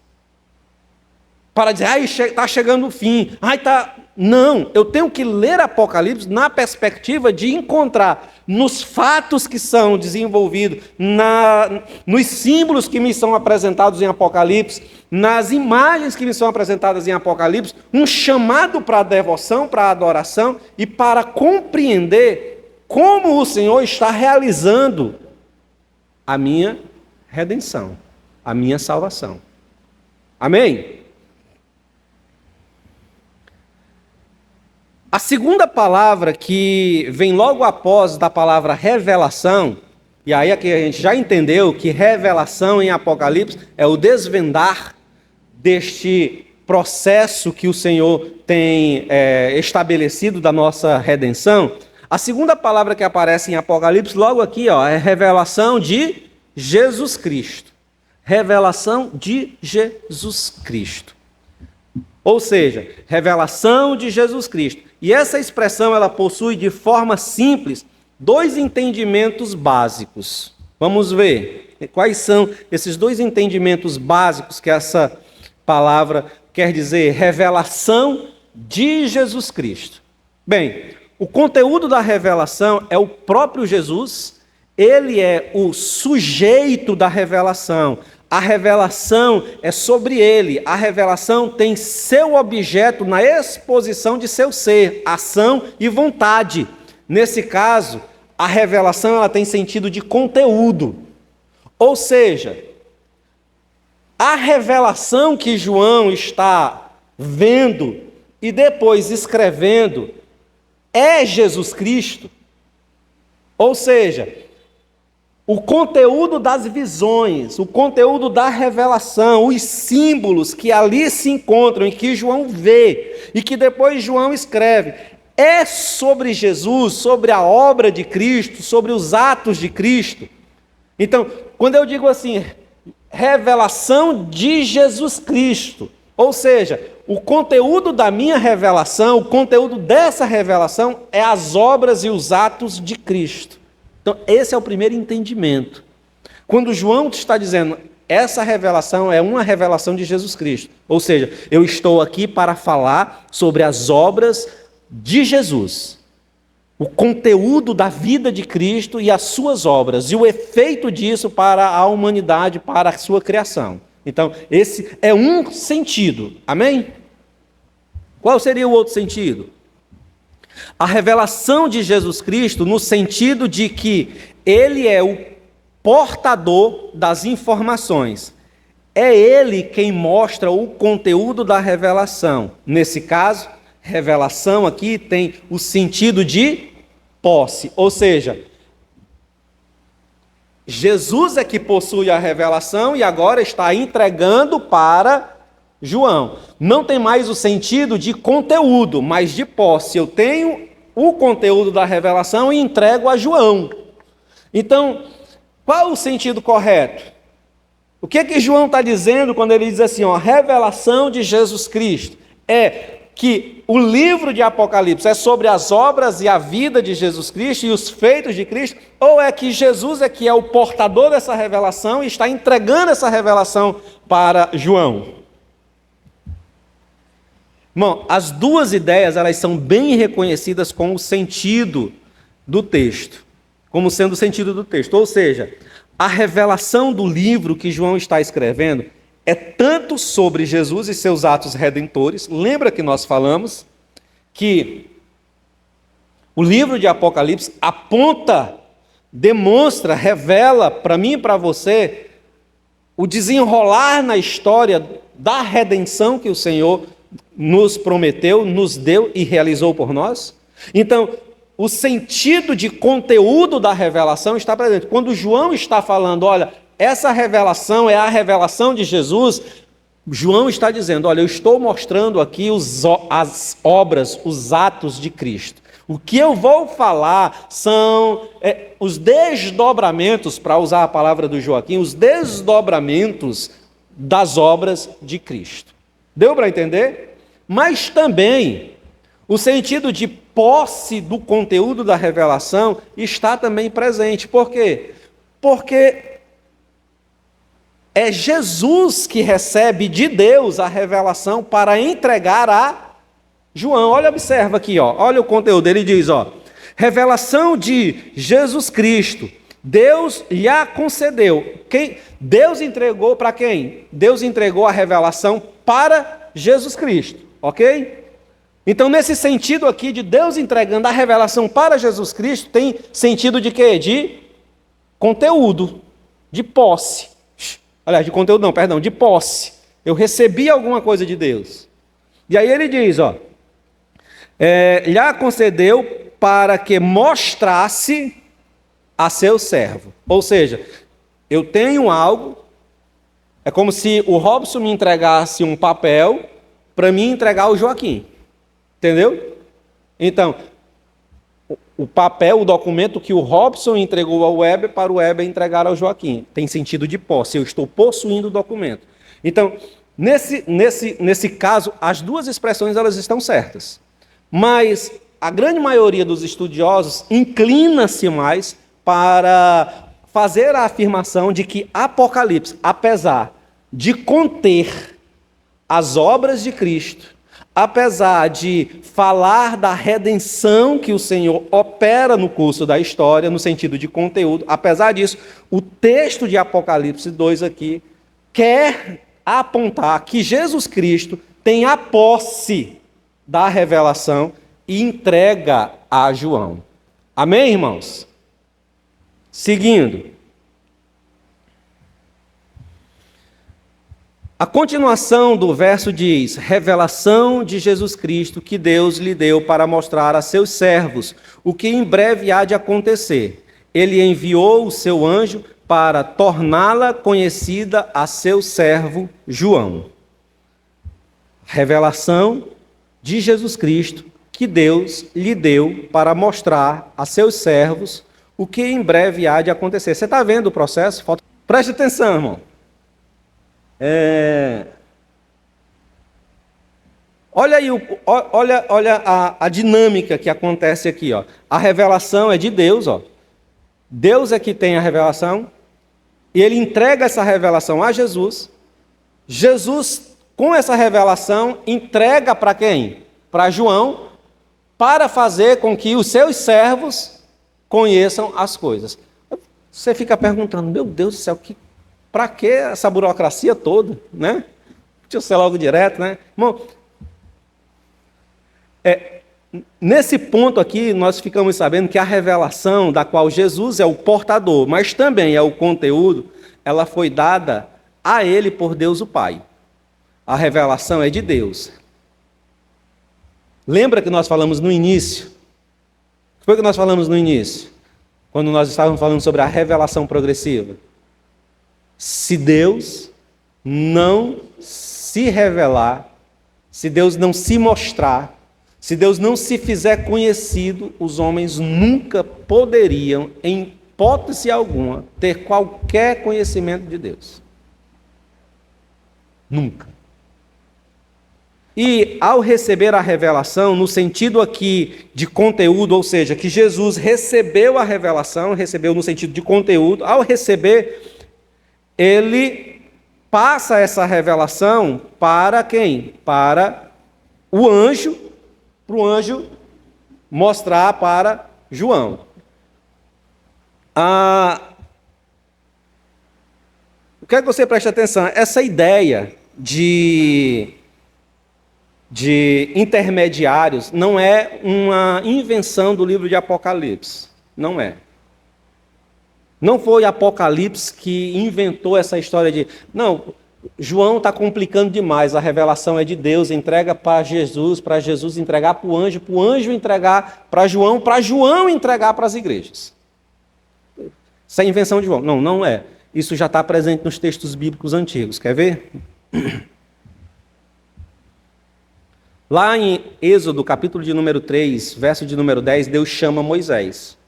Para dizer, está chegando o fim. Não, eu tenho que ler Apocalipse na perspectiva de encontrar nos fatos que são desenvolvidos, nos símbolos que me são apresentados em Apocalipse, nas imagens que me são apresentadas em Apocalipse, um chamado para a devoção, para a adoração e para compreender como o Senhor está realizando a minha redenção, a minha salvação. Amém? A segunda palavra que vem logo após da palavra revelação, e aí aqui a gente já entendeu que revelação em Apocalipse é o desvendar deste processo que o Senhor tem estabelecido da nossa redenção. A segunda palavra que aparece em Apocalipse, logo aqui, é revelação de Jesus Cristo. Revelação de Jesus Cristo. Ou seja, revelação de Jesus Cristo. E essa expressão ela possui de forma simples dois entendimentos básicos. Vamos ver quais são esses dois entendimentos básicos que essa palavra quer dizer, revelação de Jesus Cristo. Bem, o conteúdo da revelação é o próprio Jesus, ele é o sujeito da revelação. A revelação é sobre ele. A revelação tem seu objeto na exposição de seu ser, ação e vontade. Nesse caso, a revelação ela tem sentido de conteúdo. Ou seja, a revelação que João está vendo e depois escrevendo é Jesus Cristo. Ou seja, o conteúdo das visões, o conteúdo da revelação, os símbolos que ali se encontram e que João vê e que depois João escreve, é sobre Jesus, sobre a obra de Cristo, sobre os atos de Cristo. Então, quando eu digo assim, revelação de Jesus Cristo, ou seja, o conteúdo da minha revelação, o conteúdo dessa revelação é as obras e os atos de Cristo. Então, esse é o primeiro entendimento. Quando João está dizendo, essa revelação é uma revelação de Jesus Cristo. Ou seja, eu estou aqui para falar sobre as obras de Jesus. O conteúdo da vida de Cristo e as suas obras. E o efeito disso para a humanidade, para a sua criação. Então, esse é um sentido. Amém? Qual seria o outro sentido? A revelação de Jesus Cristo no sentido de que ele é o portador das informações. É ele quem mostra o conteúdo da revelação. Nesse caso, revelação aqui tem o sentido de posse, ou seja, Jesus é que possui a revelação e agora está entregando para João. Não tem mais o sentido de conteúdo, mas de posse. Eu tenho o conteúdo da revelação e entrego a João. Então, qual o sentido correto? O que João está dizendo quando ele diz assim, a revelação de Jesus Cristo? É que o livro de Apocalipse é sobre as obras e a vida de Jesus Cristo e os feitos de Cristo, ou é que Jesus é que é o portador dessa revelação e está entregando essa revelação para João? Bom, as duas ideias elas são bem reconhecidas com o sentido do texto, como sendo o sentido do texto. Ou seja, a revelação do livro que João está escrevendo é tanto sobre Jesus e seus atos redentores. Lembra que nós falamos que o livro de Apocalipse aponta, demonstra, revela para mim e para você o desenrolar na história da redenção que o Senhor nos prometeu, nos deu e realizou por nós? Então, o sentido de conteúdo da revelação está presente. Quando João está falando, olha, essa revelação é a revelação de Jesus, João está dizendo, olha, eu estou mostrando aqui as obras, os atos de Cristo. O que eu vou falar são os desdobramentos, para usar a palavra do Joaquim, os desdobramentos das obras de Cristo. Deu para entender? Mas também o sentido de posse do conteúdo da revelação está também presente. Por quê? Porque é Jesus que recebe de Deus a revelação para entregar a João. Olha, observa aqui, ó. Olha o conteúdo. Ele diz, ó, revelação de Jesus Cristo. Deus lhe a concedeu. Deus entregou para quem? Deus entregou a revelação para Jesus Cristo, ok? Então, nesse sentido aqui de Deus entregando a revelação para Jesus Cristo, tem sentido de quê? De conteúdo, de posse. Aliás, de conteúdo não, perdão, de posse. Eu recebi alguma coisa de Deus. E aí ele diz, ó, lhe a concedeu para que mostrasse a seu servo. Ou seja, eu tenho algo, é como se o Robson me entregasse um papel para mim entregar ao Joaquim. Entendeu? Então, o papel, o documento que o Robson entregou ao Weber para o Weber entregar ao Joaquim. Tem sentido de posse, eu estou possuindo o documento. Então, nesse caso, as duas expressões elas estão certas. Mas a grande maioria dos estudiosos inclina-se mais para fazer a afirmação de que Apocalipse, apesar de conter as obras de Cristo, apesar de falar da redenção que o Senhor opera no curso da história, no sentido de conteúdo, apesar disso, o texto de Apocalipse 2 aqui quer apontar que Jesus Cristo tem a posse da revelação e entrega a João. Amém, irmãos? Seguindo. A continuação do verso diz: revelação de Jesus Cristo que Deus lhe deu para mostrar a seus servos o que em breve há de acontecer. Ele enviou o seu anjo para torná-la conhecida a seu servo João. Revelação de Jesus Cristo que Deus lhe deu para mostrar a seus servos o que em breve há de acontecer. Você está vendo o processo? Preste atenção, irmão. Olha aí, olha a dinâmica que acontece aqui, ó. A revelação é de Deus, ó. Deus é que tem a revelação e ele entrega essa revelação a Jesus. Jesus, com essa revelação, entrega para quem? Para João, para fazer com que os seus servos conheçam as coisas. Você fica perguntando, meu Deus do céu, para que essa burocracia toda, né? Deixa eu ser logo direto, né? Irmão, nesse ponto aqui, nós ficamos sabendo que a revelação da qual Jesus é o portador, mas também é o conteúdo, ela foi dada a ele por Deus o Pai. A revelação é de Deus. Lembra que nós falamos no início? O que foi que nós falamos no início? Quando nós estávamos falando sobre a revelação progressiva. Se Deus não se revelar, se Deus não se mostrar, se Deus não se fizer conhecido, os homens nunca poderiam, em hipótese alguma, ter qualquer conhecimento de Deus. Nunca. E ao receber a revelação, no sentido aqui de conteúdo, ou seja, que Jesus recebeu a revelação, recebeu no sentido de conteúdo, ao receber, ele passa essa revelação para quem? Para o anjo, para o anjo mostrar para João. Eu quero que você preste atenção. Essa ideia de intermediários não é uma invenção do livro de Apocalipse. Não é. Não foi Apocalipse que inventou essa história de... Não, João está complicando demais, a revelação é de Deus, entrega para Jesus entregar para o anjo entregar para João entregar para as igrejas. Isso é invenção de João. Não, não é. Isso já está presente nos textos bíblicos antigos. Quer ver? Lá em Êxodo, capítulo de número 3, verso de número 10, Deus chama Moisés.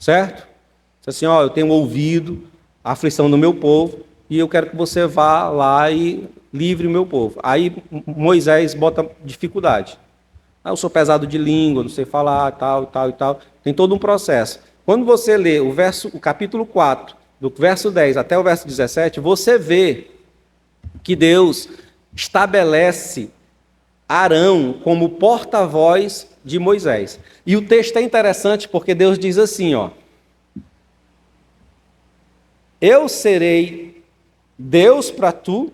Certo? Diz assim, ó, eu tenho ouvido a aflição do meu povo e eu quero que você vá lá e livre o meu povo. Aí Moisés bota dificuldade. Ah, eu sou pesado de língua, não sei falar, tal, tal e tal. Tem todo um processo. Quando você lê o capítulo 4, do verso 10 até o verso 17, você vê que Deus estabelece Arão como porta-voz de Moisés. E o texto é interessante porque Deus diz assim, ó: eu serei Deus para tu,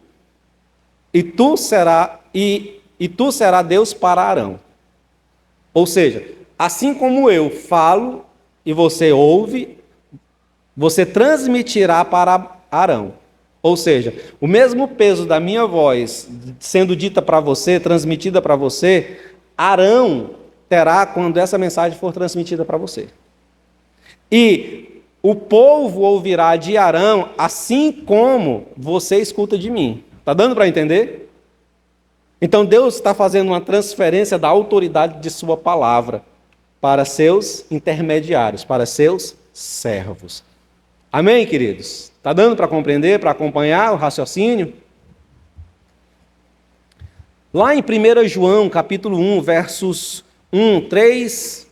e tu será Deus para Arão. Ou seja, assim como eu falo e você ouve, você transmitirá para Arão. Ou seja, o mesmo peso da minha voz sendo dita para você, transmitida para você, Arão terá quando essa mensagem for transmitida para você. E o povo ouvirá de Arão, assim como você escuta de mim. Está dando para entender? Então Deus está fazendo uma transferência da autoridade de sua palavra para seus intermediários, para seus servos. Amém, queridos? Está dando para compreender, para acompanhar o raciocínio? Lá em 1 João, capítulo 1, versos 1, 3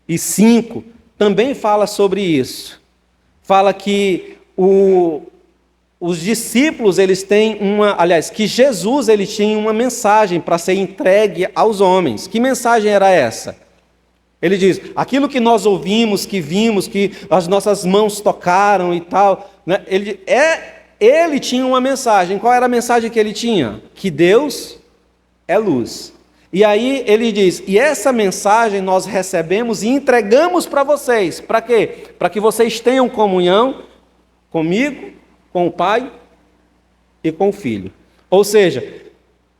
e 5, também fala sobre isso. Fala que os discípulos, eles têm que Jesus ele tinha uma mensagem para ser entregue aos homens. Que mensagem era essa? Ele diz, aquilo que nós ouvimos, que vimos, que as nossas mãos tocaram e tal, né? Ele tinha uma mensagem. Qual era a mensagem que ele tinha? Que Deus é luz. E aí ele diz, e essa mensagem nós recebemos e entregamos para vocês. Para quê? Para que vocês tenham comunhão comigo, com o Pai e com o Filho. Ou seja,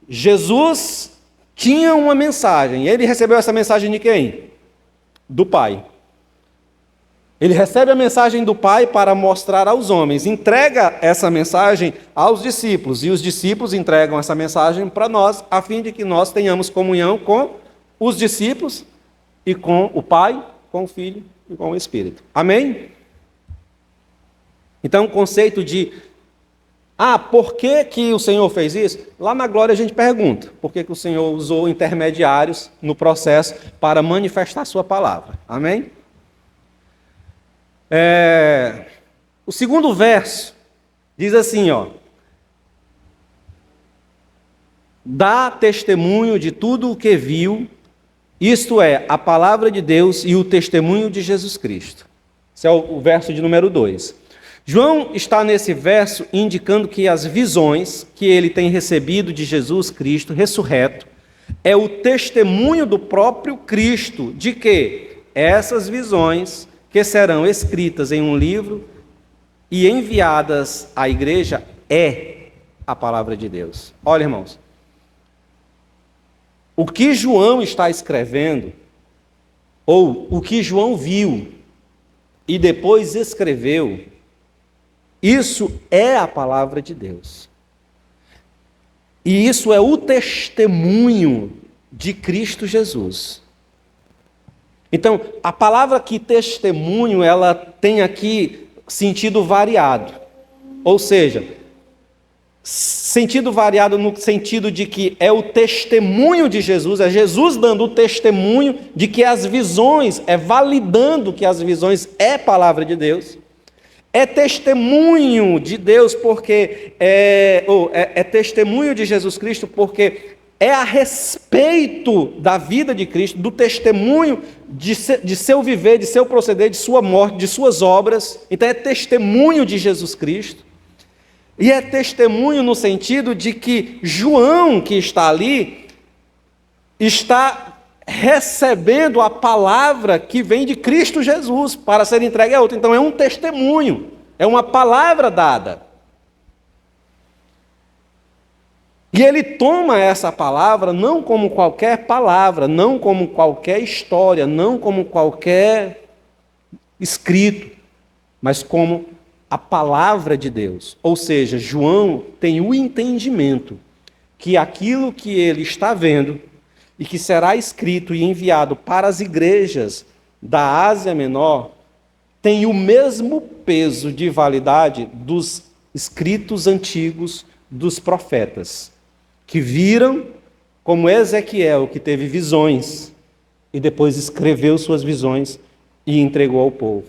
Jesus tinha uma mensagem. Ele recebeu essa mensagem de quem? Do Pai. Ele recebe a mensagem do Pai para mostrar aos homens, entrega essa mensagem aos discípulos, e os discípulos entregam essa mensagem para nós, a fim de que nós tenhamos comunhão com os discípulos e com o Pai, com o Filho e com o Espírito. Amém? Então, o conceito de por que o Senhor fez isso? Lá na glória a gente pergunta, por que o Senhor usou intermediários no processo para manifestar a sua palavra. Amém? O segundo verso diz assim, ó: dá testemunho de tudo o que viu, isto é, a palavra de Deus e o testemunho de Jesus Cristo. Esse é o verso de número 2. João está nesse verso indicando que as visões que ele tem recebido de Jesus Cristo ressurreto é o testemunho do próprio Cristo de que essas visões que serão escritas em um livro e enviadas à igreja é a palavra de Deus. Olha, irmãos, o que João está escrevendo, ou o que João viu e depois escreveu, isso é a palavra de Deus. E isso é o testemunho de Cristo Jesus. Então, a palavra que testemunho, ela tem aqui sentido variado. Ou seja, sentido variado no sentido de que é o testemunho de Jesus, é Jesus dando o testemunho de que as visões, validando que as visões é palavra de Deus. É testemunho de Deus porque é testemunho de Jesus Cristo porque é a respeito da vida de Cristo, do testemunho de seu viver, de seu proceder, de sua morte, de suas obras. Então é testemunho de Jesus Cristo. E é testemunho no sentido de que João, que está ali, está recebendo a palavra que vem de Cristo Jesus para ser entregue a outro. Então é um testemunho, é uma palavra dada. E ele toma essa palavra não como qualquer palavra, não como qualquer história, não como qualquer escrito, mas como a palavra de Deus. Ou seja, João tem o entendimento que aquilo que ele está vendo e que será escrito e enviado para as igrejas da Ásia Menor, tem o mesmo peso de validade dos escritos antigos dos profetas, que viram como Ezequiel, que teve visões e depois escreveu suas visões e entregou ao povo,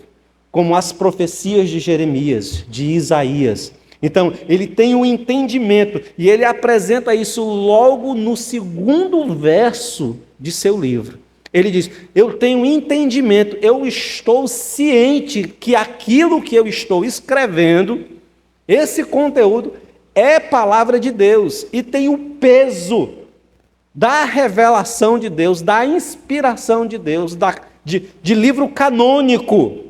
como as profecias de Jeremias, de Isaías. Então, ele tem um entendimento e ele apresenta isso logo no segundo verso de seu livro. Ele diz: eu tenho entendimento, eu estou ciente que aquilo que eu estou escrevendo, esse conteúdo, é palavra de Deus e tem o peso da revelação de Deus, da inspiração de Deus, de livro canônico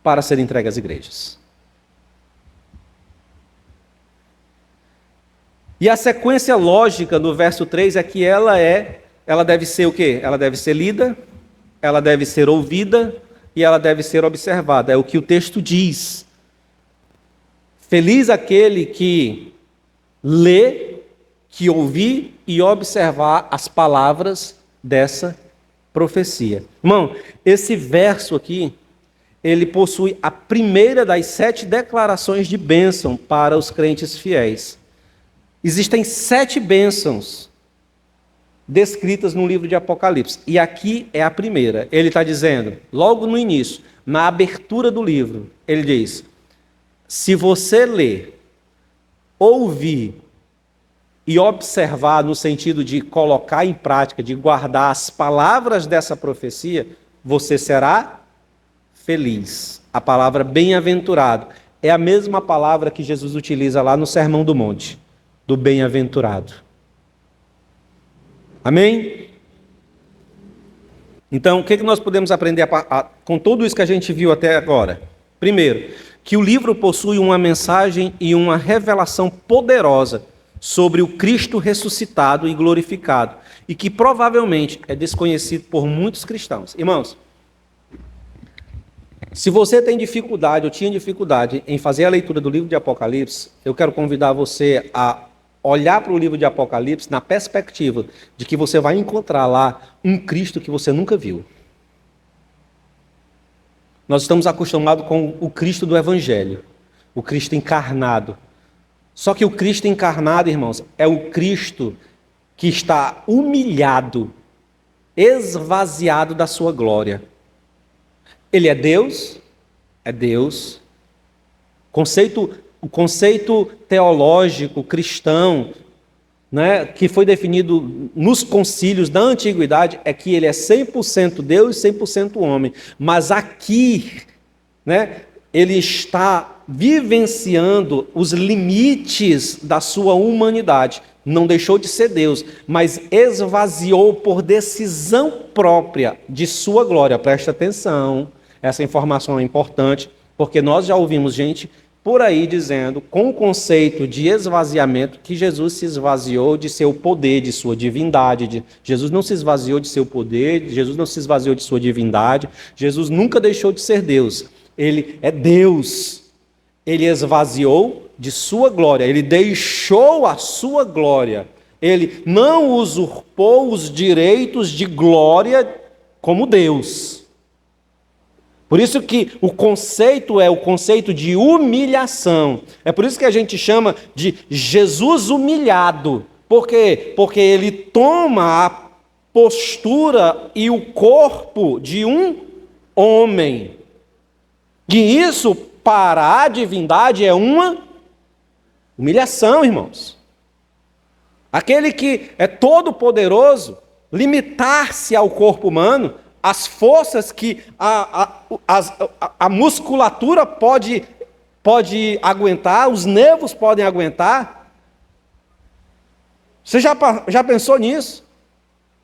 para ser entregue às igrejas. E a sequência lógica no verso 3 é que ela deve ser o quê? Ela deve ser lida, ela deve ser ouvida e ela deve ser observada. É o que o texto diz. Feliz aquele que lê, que ouvir e observar as palavras dessa profecia. Irmão, esse verso aqui, ele possui a primeira das 7 declarações de bênção para os crentes fiéis. Existem 7 bênçãos descritas no livro de Apocalipse. E aqui é a primeira. Ele está dizendo, logo no início, na abertura do livro, ele diz: se você ler, ouvir e observar no sentido de colocar em prática, de guardar as palavras dessa profecia, você será feliz. A palavra bem-aventurado é a mesma palavra que Jesus utiliza lá no Sermão do Monte, do bem-aventurado. Amém? Então, o que nós podemos aprender com tudo isso que a gente viu até agora? Primeiro, que o livro possui uma mensagem e uma revelação poderosa sobre o Cristo ressuscitado e glorificado, e que provavelmente é desconhecido por muitos cristãos. Irmãos, se você tem dificuldade ou tinha dificuldade em fazer a leitura do livro de Apocalipse, eu quero convidar você a olhar para o livro de Apocalipse na perspectiva de que você vai encontrar lá um Cristo que você nunca viu. Nós estamos acostumados com o Cristo do Evangelho, o Cristo encarnado. Só que o Cristo encarnado, irmãos, é o Cristo que está humilhado, esvaziado da sua glória. Ele é Deus. O conceito teológico cristão, né, que foi definido nos concílios da antiguidade, é que ele é 100% Deus e 100% homem. Mas aqui, né, ele está vivenciando os limites da sua humanidade. Não deixou de ser Deus, mas esvaziou por decisão própria de sua glória. Presta atenção, essa informação é importante, porque nós já ouvimos gente por aí dizendo, com o conceito de esvaziamento, que Jesus se esvaziou de seu poder, de sua divindade. Jesus não se esvaziou de seu poder, Jesus não se esvaziou de sua divindade, Jesus nunca deixou de ser Deus. Ele é Deus. Ele esvaziou de sua glória, ele deixou a sua glória. Ele não usurpou os direitos de glória como Deus. Por isso que o conceito é o conceito de humilhação. É por isso que a gente chama de Jesus humilhado. Por quê? Porque ele toma a postura e o corpo de um homem. E isso, para a divindade, é uma humilhação, irmãos. Aquele que é todo poderoso, limitar-se ao corpo humano, as forças que a musculatura pode aguentar, os nervos podem aguentar. Você já pensou nisso?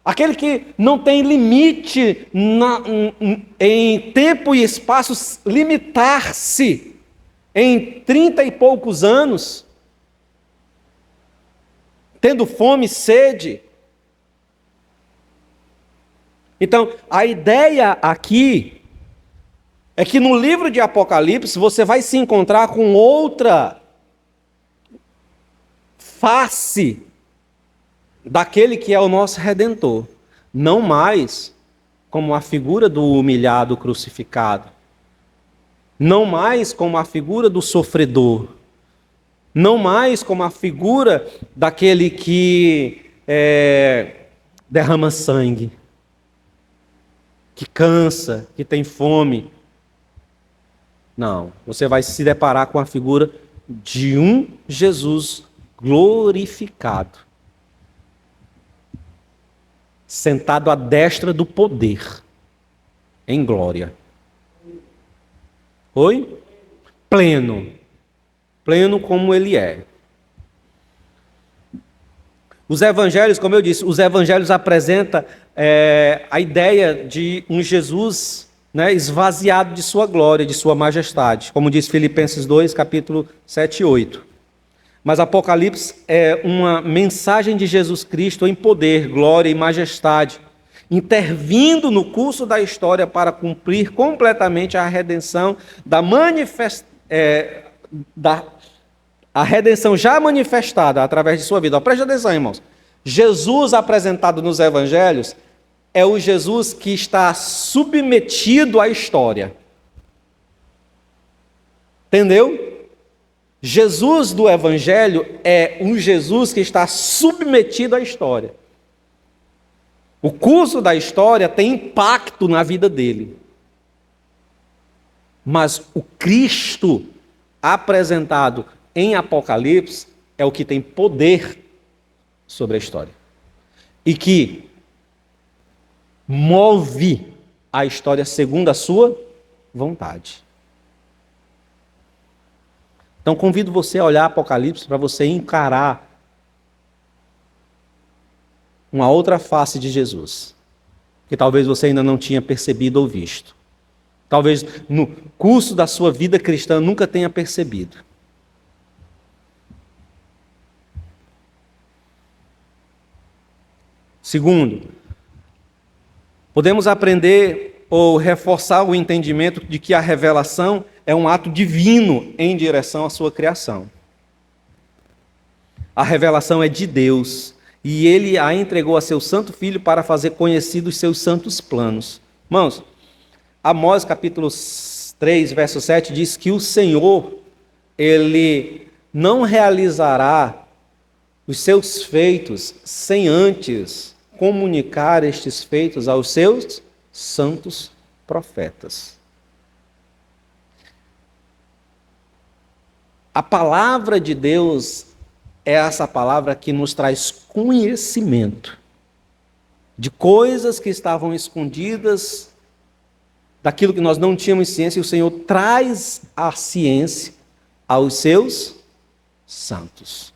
Aquele que não tem limite em tempo e espaço, limitar-se em 30 e poucos anos, tendo fome e sede. Então, a ideia aqui é que no livro de Apocalipse você vai se encontrar com outra face daquele que é o nosso Redentor. Não mais como a figura do humilhado crucificado. Não mais como a figura do sofredor. Não mais como a figura daquele que derrama sangue, que cansa, que tem fome. Não, você vai se deparar com a figura de um Jesus glorificado, sentado à destra do poder, em glória. Oi? Pleno. Pleno como ele é. Os evangelhos, como eu disse, os evangelhos apresentam a ideia de um Jesus, né, esvaziado de sua glória, de sua majestade, como diz Filipenses 2, capítulo 7 e 8. Mas Apocalipse é uma mensagem de Jesus Cristo em poder, glória e majestade, intervindo no curso da história para cumprir completamente a redenção a redenção já manifestada através de sua vida. Preste atenção, irmãos. Jesus apresentado nos evangelhos é o Jesus que está submetido à história. Entendeu? Jesus do evangelho é um Jesus que está submetido à história. O curso da história tem impacto na vida dele. Mas o Cristo apresentado em Apocalipse é o que tem poder sobre a história. E que move a história segundo a sua vontade. Então convido você a olhar Apocalipse para você encarar uma outra face de Jesus, que talvez você ainda não tinha percebido ou visto. Talvez no curso da sua vida cristã nunca tenha percebido. Segundo, podemos aprender ou reforçar o entendimento de que a revelação é um ato divino em direção à sua criação. A revelação é de Deus e Ele a entregou a seu Santo Filho para fazer conhecidos os seus santos planos. Irmãos, Amós capítulo 3, verso 7 diz que o Senhor, Ele não realizará os seus feitos sem antes comunicar estes feitos aos seus santos profetas. A palavra de Deus é essa palavra que nos traz conhecimento de coisas que estavam escondidas, daquilo que nós não tínhamos ciência, e o Senhor traz a ciência aos seus santos.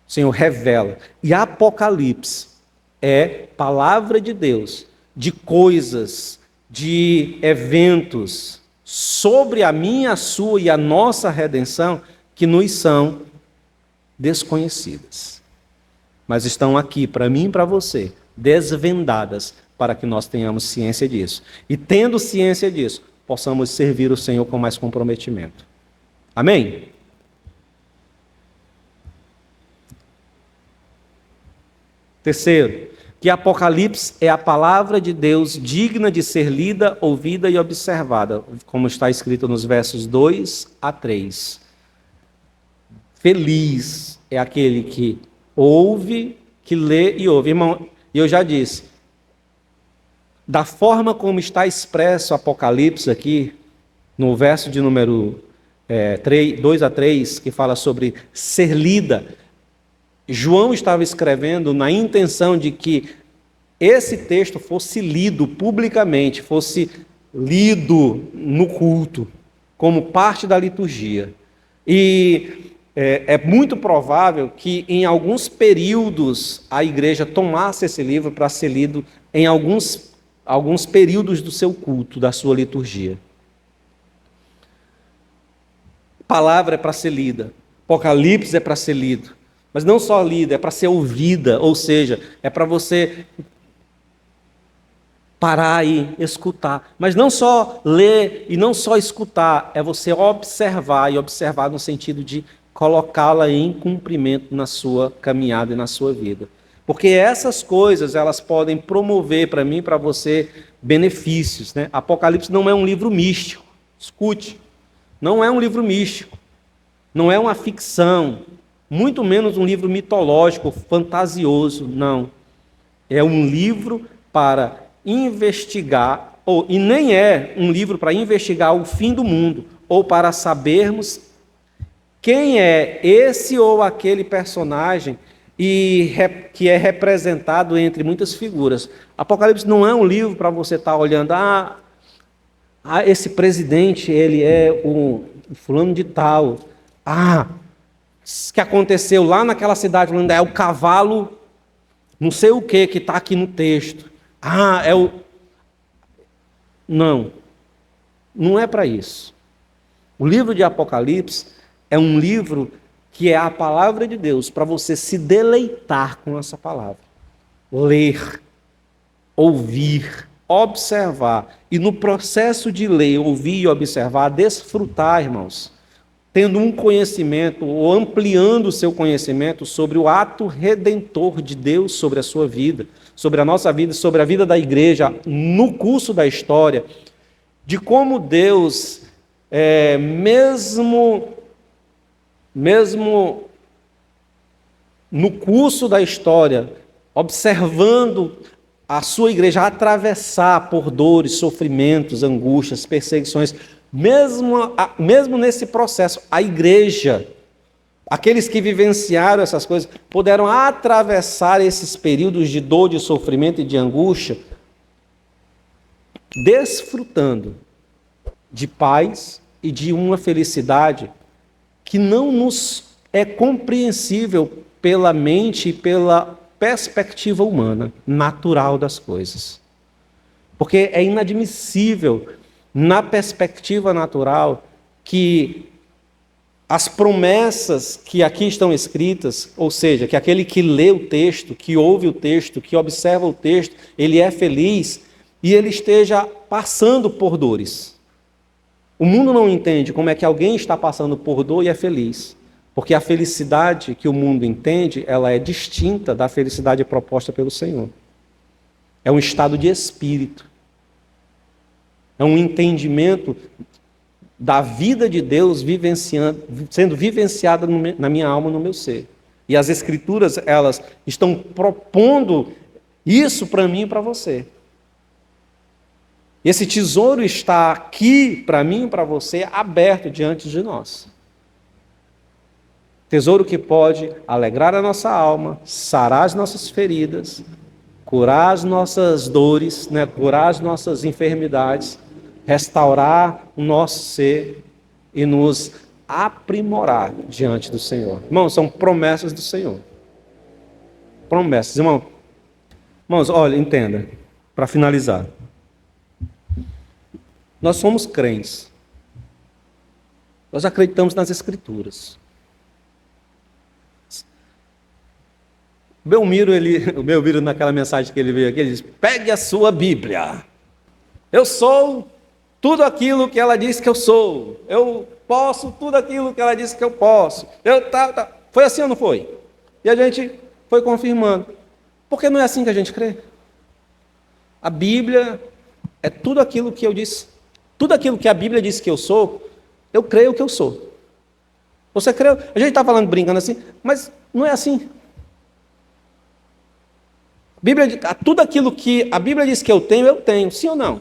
O Senhor revela. E Apocalipse é palavra de Deus, de coisas, de eventos sobre a minha, a sua e a nossa redenção que nos são desconhecidas. Mas estão aqui para mim e para você, desvendadas, para que nós tenhamos ciência disso. E tendo ciência disso, possamos servir o Senhor com mais comprometimento. Amém? Terceiro, que Apocalipse é a palavra de Deus digna de ser lida, ouvida e observada, como está escrito nos versos 2 a 3. Feliz é aquele que ouve, que lê e ouve. Irmão, eu já disse, da forma como está expresso Apocalipse aqui, no verso de número 2 a 3, que fala sobre ser lida, João estava escrevendo na intenção de que esse texto fosse lido publicamente, fosse lido no culto, como parte da liturgia. E é muito provável que em alguns períodos a igreja tomasse esse livro para ser lido em alguns períodos do seu culto, da sua liturgia. Palavra é para ser lida, Apocalipse é para ser lido, mas não só lida, é para ser ouvida, ou seja, é para você parar e escutar. Mas não só ler e não só escutar, é você observar, e observar no sentido de colocá-la em cumprimento na sua caminhada e na sua vida. Porque essas coisas, elas podem promover para mim e para você benefícios, né? Apocalipse não é um livro místico, escute, não é um livro místico. não é uma ficção, muito menos um livro mitológico, fantasioso, não. É um livro para investigar, e nem é um livro para investigar o fim do mundo, ou para sabermos quem é esse ou aquele personagem que é representado entre muitas figuras. Apocalipse não é um livro para você estar olhando, esse presidente, ele é o fulano de tal. Que aconteceu lá naquela cidade, é o cavalo, não sei o que está aqui no texto. Não é para isso. O livro de Apocalipse é um livro que é a palavra de Deus, para você se deleitar com essa palavra. Ler, ouvir, observar. E no processo de ler, ouvir e observar, desfrutar, irmãos, tendo um conhecimento, ou ampliando o seu conhecimento sobre o ato redentor de Deus sobre a sua vida, sobre a nossa vida, sobre a vida da igreja, no curso da história, de como Deus, mesmo no curso da história, observando a sua igreja atravessar por dores, sofrimentos, angústias, perseguições, mesmo nesse processo, a igreja, aqueles que vivenciaram essas coisas, puderam atravessar esses períodos de dor, de sofrimento e de angústia, desfrutando de paz e de uma felicidade que não nos é compreensível pela mente e pela perspectiva humana, natural das coisas. Porque é inadmissível, na perspectiva natural, que as promessas que aqui estão escritas, ou seja, que aquele que lê o texto, que ouve o texto, que observa o texto, ele é feliz e ele esteja passando por dores. O mundo não entende como é que alguém está passando por dor e é feliz. Porque a felicidade que o mundo entende, ela é distinta da felicidade proposta pelo Senhor. É um estado de espírito. É um entendimento da vida de Deus sendo vivenciada na minha alma, no meu ser. E as Escrituras, elas estão propondo isso para mim e para você. Esse tesouro está aqui para mim e para você, aberto diante de nós. Tesouro que pode alegrar a nossa alma, sarar as nossas feridas, curar as nossas dores, curar as nossas enfermidades, restaurar o nosso ser e nos aprimorar diante do Senhor. Irmãos, são promessas do Senhor. Promessas. Irmãos, olha, entenda, para finalizar. Nós somos crentes. Nós acreditamos nas Escrituras. O Belmiro, naquela mensagem que ele veio aqui, ele diz: pegue a sua Bíblia. Eu sou tudo aquilo que ela diz que eu sou. Eu posso tudo aquilo que ela diz que eu posso. Foi assim ou não foi? E a gente foi confirmando. Porque não é assim que a gente crê. A Bíblia é tudo aquilo que eu disse. Tudo aquilo que a Bíblia diz que eu sou, eu creio que eu sou. Você crê? A gente está falando brincando assim, mas não é assim. Tudo aquilo que a Bíblia diz que eu tenho, sim ou não?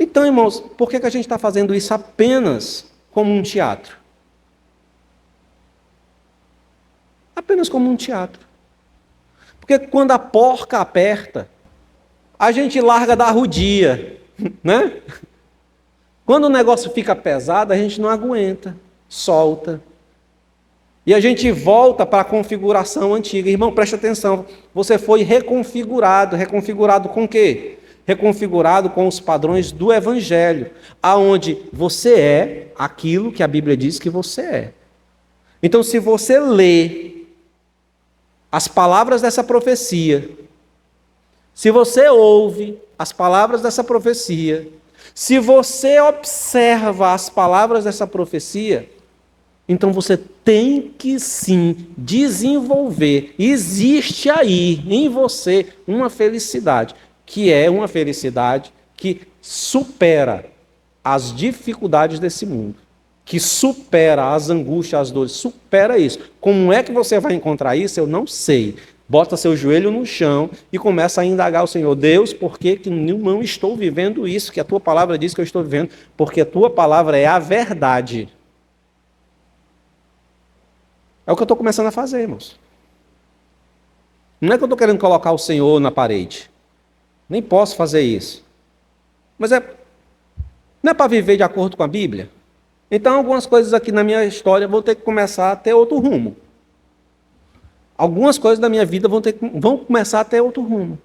Então, irmãos, por que a gente está fazendo isso apenas como um teatro? Apenas como um teatro. Porque quando a porca aperta, a gente larga da arrudia, né? Quando o negócio fica pesado, a gente não aguenta, solta. E a gente volta para a configuração antiga. Irmão, preste atenção, você foi reconfigurado. Reconfigurado com o quê? Reconfigurado com os padrões do Evangelho, aonde você é aquilo que a Bíblia diz que você é. Então, se você lê as palavras dessa profecia, se você ouve as palavras dessa profecia, se você observa as palavras dessa profecia, então você tem que sim desenvolver, existe aí em você uma felicidade, que é uma felicidade que supera as dificuldades desse mundo, que supera as angústias, as dores, supera isso. Como é que você vai encontrar isso? Eu não sei. Bota seu joelho no chão e começa a indagar o Senhor. Deus, por que eu não estou vivendo isso que a tua palavra diz que eu estou vivendo? Porque a tua palavra é a verdade. É o que eu estou começando a fazer, irmãos. Não é que eu estou querendo colocar o Senhor na parede. Nem posso fazer isso. Mas não é para viver de acordo com a Bíblia? Então, algumas coisas aqui na minha história vão ter que começar a ter outro rumo. Algumas coisas da minha vida vão começar a ter outro rumo.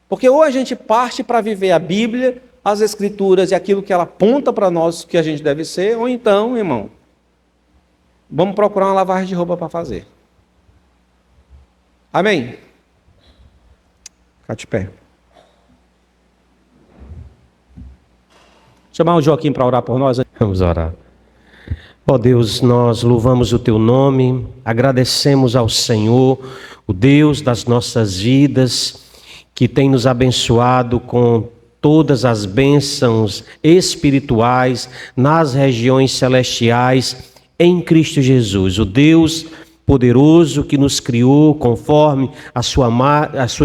Porque ou a gente parte para viver a Bíblia, as Escrituras e aquilo que ela aponta para nós que a gente deve ser, ou então, irmão, vamos procurar uma lavagem de roupa para fazer. Amém? Fica de pé. Chamar o Joaquim para orar por nós. Vamos orar. Ó Deus, nós louvamos o Teu nome, agradecemos ao Senhor, o Deus das nossas vidas, que tem nos abençoado com todas as bênçãos espirituais nas regiões celestiais em Cristo Jesus, o Deus poderoso que nos criou conforme a sua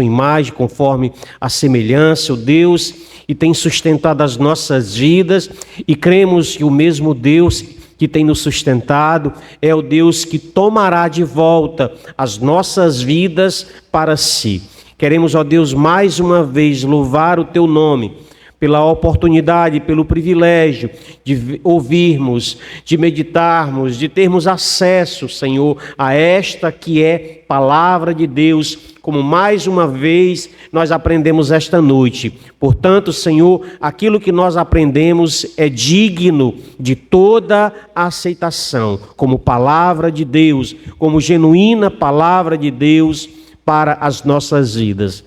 imagem, conforme a semelhança, o Deus que tem sustentado as nossas vidas, e cremos que o mesmo Deus que tem nos sustentado é o Deus que tomará de volta as nossas vidas para si. Queremos, ó Deus, mais uma vez louvar o Teu nome, pela oportunidade, pelo privilégio de ouvirmos, de meditarmos, de termos acesso, Senhor, a esta que é palavra de Deus, como mais uma vez nós aprendemos esta noite. Portanto, Senhor, aquilo que nós aprendemos é digno de toda a aceitação, como palavra de Deus, como genuína palavra de Deus para as nossas vidas.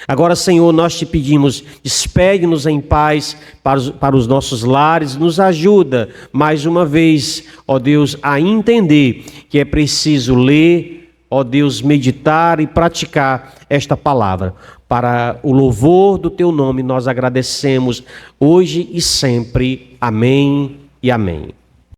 Agora, Senhor, nós te pedimos, despede-nos em paz para os nossos lares, nos ajuda mais uma vez, ó Deus, a entender que é preciso ler, ó Deus, meditar e praticar esta palavra. Para o louvor do Teu nome, nós agradecemos hoje e sempre. Amém e amém.